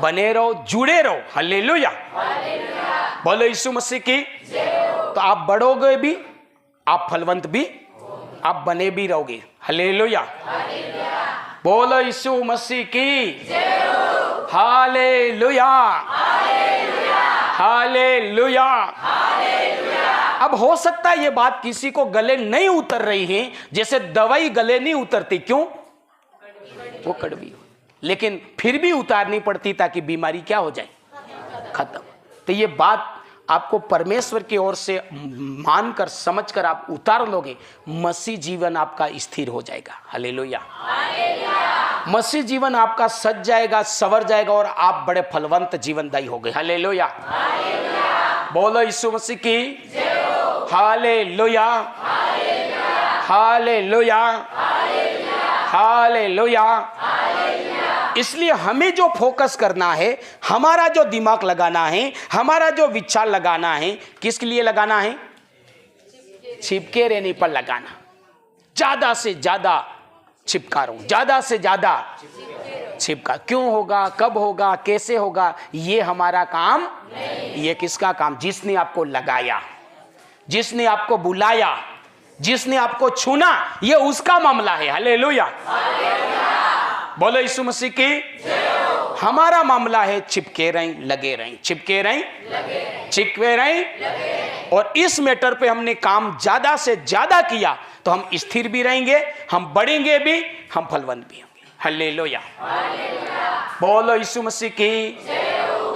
बने रहो, जुड़े रहो। हालेलुया। बोलो यीशु मसीह की। तो आप बढ़ोगे भी, आप फलवंत भी, आप बने भी रहोगे। हालेलुया। बोलो यीशु मसीह की। हालेलुया। हालेलुया। अब हो सकता है ये बात किसी को गले नहीं उतर रही है, जैसे दवाई गले नहीं उतरती। क्यों? वो कड़वी हो, लेकिन फिर भी उतारनी पड़ती ताकि बीमारी क्या हो जाए? खत्म। तो ये बात आपको परमेश्वर की ओर से मानकर समझकर आप उतार लोगे, मसीह जीवन आपका स्थिर हो जाएगा। हालेलुया। मसीह जीवन आपका सज जाएगा, संवर जाएगा और आप बड़े फलवंत जीवनदायी हो गए। हालेलुया। बोलो यीशु मसीह की। हालेलुया। हालेलुया। हालेलुया। इसलिए हमें जो फोकस करना है, हमारा जो दिमाग लगाना है, हमारा जो विचार लगाना है, किसके लिए लगाना है? चिपके रहने पर लगाना। ज्यादा से ज्यादा चिपका रहा हूं, ज्यादा से ज्यादा चिपका। क्यों होगा, कब होगा, कैसे होगा, ये हमारा काम नहीं। ये किसका काम? जिसने आपको लगाया, जिसने आपको बुलाया, जिसने आपको चुना, ये उसका मामला है। हालेलुया। बोलो यीशु मसीह की। हमारा मामला है चिपके रहें, लगे रहें, चिपके रहें, चिपके रहें। और इस मैटर पे हमने काम ज्यादा से ज्यादा किया तो हम स्थिर भी रहेंगे, हम बढ़ेंगे भी, हम फलवंत भी होंगे। हालेलुया। बोलो यीशु मसीह की।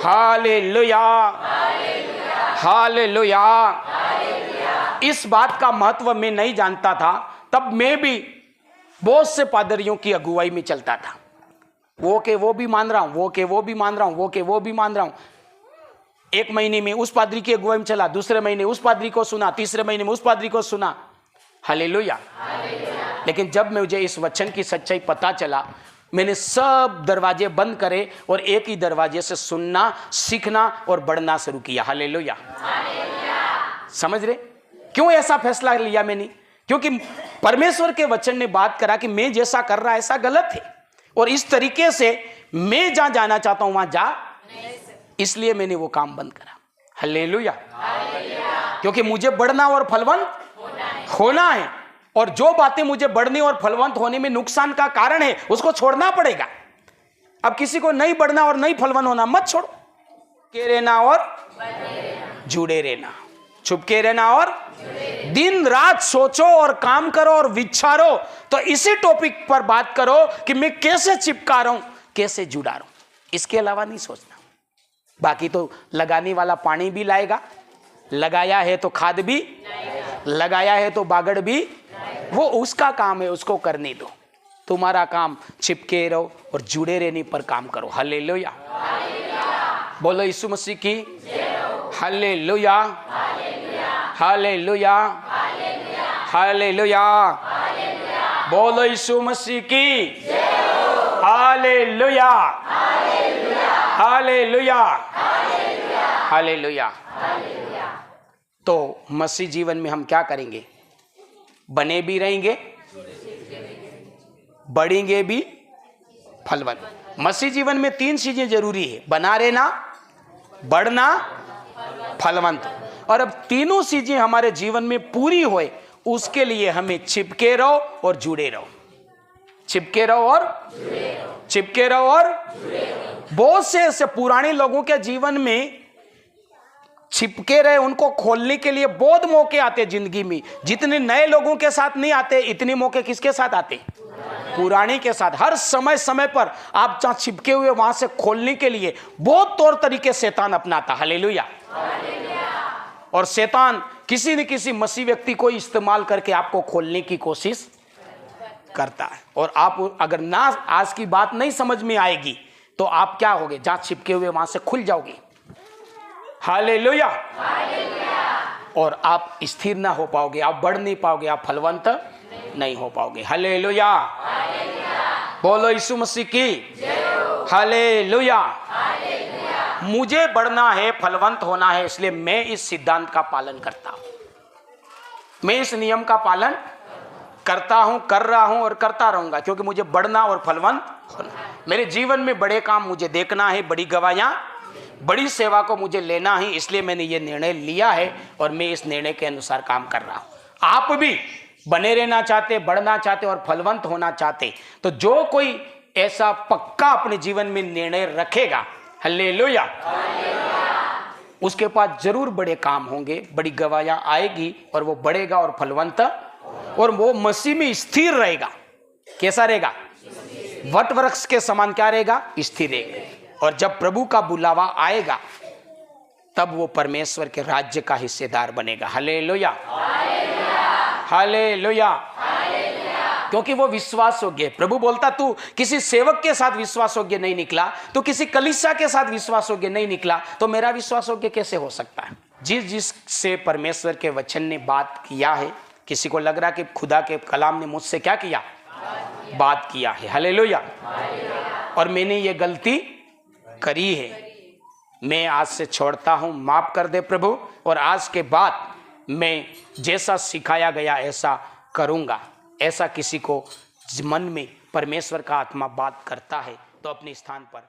हालेलुया। हालेलुया। इस बात का महत्व मैं नहीं जानता था, तब मैं भी बहुत से पादरियों की अगुवाई में चलता था। वो के वो भी मान रहा हूं, वो के वो भी मान रहा हूं, वो के वो भी मान रहा हूं। एक महीने में उस पादरी की अगुवाई में चला, दूसरे महीने उस पादरी को सुना, तीसरे महीने में उस पादरी को सुना। हालेलुया। लेकिन जब मुझे इस वचन की सच्चाई पता चला, मैंने सब दरवाजे बंद करे और एक ही दरवाजे से सुनना, सीखना और बढ़ना शुरू किया। हालेलुया। समझ रहे क्यों ऐसा फैसला लिया मैंने? क्योंकि परमेश्वर के वचन ने बात करा कि मैं जैसा कर रहा ऐसा गलत है, और इस तरीके से मैं जहां जाना चाहता हूं वहां जा, इसलिए मैंने वो काम बंद करा। हालेलुया। क्योंकि मुझे बढ़ना और फलवंत होना है, और जो बातें मुझे बढ़ने और फलवंत होने में नुकसान का कारण है उसको छोड़ना पड़ेगा। अब किसी को नहीं बढ़ना और नहीं फलवंत होना मत छोड़ो, के रहना और जुड़े रहना, छुपके रहना और दिन रात सोचो और काम करो और विचारो। तो इसी टॉपिक पर बात करो कि मैं कैसे चिपका रहा हूं, कैसे जुड़ा रहा हूं, इसके अलावा नहीं सोचना। बाकी तो लगाने वाला पानी भी लाएगा, लगाया है तो खाद भी, लगाया है तो बागड़ भी, वो उसका काम है, उसको करने दो। तुम्हारा काम चिपके रहो और जुड़े रहने पर काम करो। हालेलुया, बोलो यीशु मसीह की हालेलुया, हालेलुया, हालेलुया, बोलो यीशु मसीह की हालेलुया, हालेलुया, हालेलुया। तो मसीह जीवन में हम क्या करेंगे? बने भी रहेंगे, बढ़ेंगे भी, फलवंत। मसीह जीवन में 3 चीजें जरूरी है, बना रहना, बढ़ना, फलवंत। और अब तीनों चीजें हमारे जीवन में पूरी होए, उसके लिए हमें चिपके रहो और जुड़े रहो, चिपके रहो और चिपके रहो और बहुत से ऐसे पुराने लोगों के जीवन में चिपके रहे, उनको खोलने के लिए बहुत मौके आते जिंदगी में। जितने नए लोगों के साथ नहीं आते, इतने मौके किसके साथ आते? पुराने के साथ। हर समय समय पर आप जहां चिपके हुए वहां से खोलने के लिए बहुत तौर तरीके शैतान अपनाता। हालेलुया। और शैतान किसी न किसी मसीह व्यक्ति को इस्तेमाल करके आपको खोलने की कोशिश करता है। और आप अगर ना आज की बात नहीं समझ में आएगी तो आप क्या होगे? जहां चिपके हुए वहां से खुल जाओगे। हालेलुया। और आप स्थिर ना हो पाओगे, आप बढ़ नहीं पाओगे, आप फलवंत नहीं हो पाओगे। हालेलुया, बोलो यीशु मसीह की हालेलुया। मुझे बढ़ना है, फलवंत होना है, इसलिए मैं इस सिद्धांत का पालन करता हूं, मैं इस नियम का पालन करता हूं, कर रहा हूं और करता रहूंगा, क्योंकि मुझे बढ़ना और फलवंत होना। मेरे जीवन में बड़े काम मुझे देखना है, बड़ी गवाहियां, बड़ी सेवा को मुझे लेना है, इसलिए मैंने ये निर्णय लिया है और मैं इस निर्णय के अनुसार काम कर रहा हूं। आप भी बने रहना चाहते, बढ़ना चाहते और फलवंत होना चाहते, तो जो कोई ऐसा पक्का अपने जीवन में निर्णय रखेगा, हालेलुया, उसके पास जरूर बड़े काम होंगे, बड़ी गवाहियां आएगी और वो बढ़ेगा और फलवंत, और वो मसीह में स्थिर रहेगा। कैसा रहेगा? वट वृक्ष के समान क्या रहेगा? स्थिर रहेगा। और जब प्रभु का बुलावा आएगा तब वो परमेश्वर के राज्य का हिस्सेदार बनेगा। हालेलुया, हालेलुया, क्योंकि वो विश्वास योग्य है। प्रभु बोलता तू किसी सेवक के साथ विश्वास योग्य नहीं निकला, तो किसी कलीसिया के साथ विश्वास योग्य नहीं निकला, तो मेरा विश्वास योग्य कैसे हो सकता है? जिस से परमेश्वर के वचन ने बात किया है, किसी को लग रहा कि खुदा के कलाम ने मुझसे क्या किया? बात किया है। हालेलुया। और मैंने ये गलती करी है, मैं आज से छोड़ता हूं, माफ कर दे प्रभु, और आज के बाद मैं जैसा सिखाया गया ऐसा करूंगा। ऐसा किसी को मन में परमेश्वर का आत्मा बात करता है तो अपने स्थान पर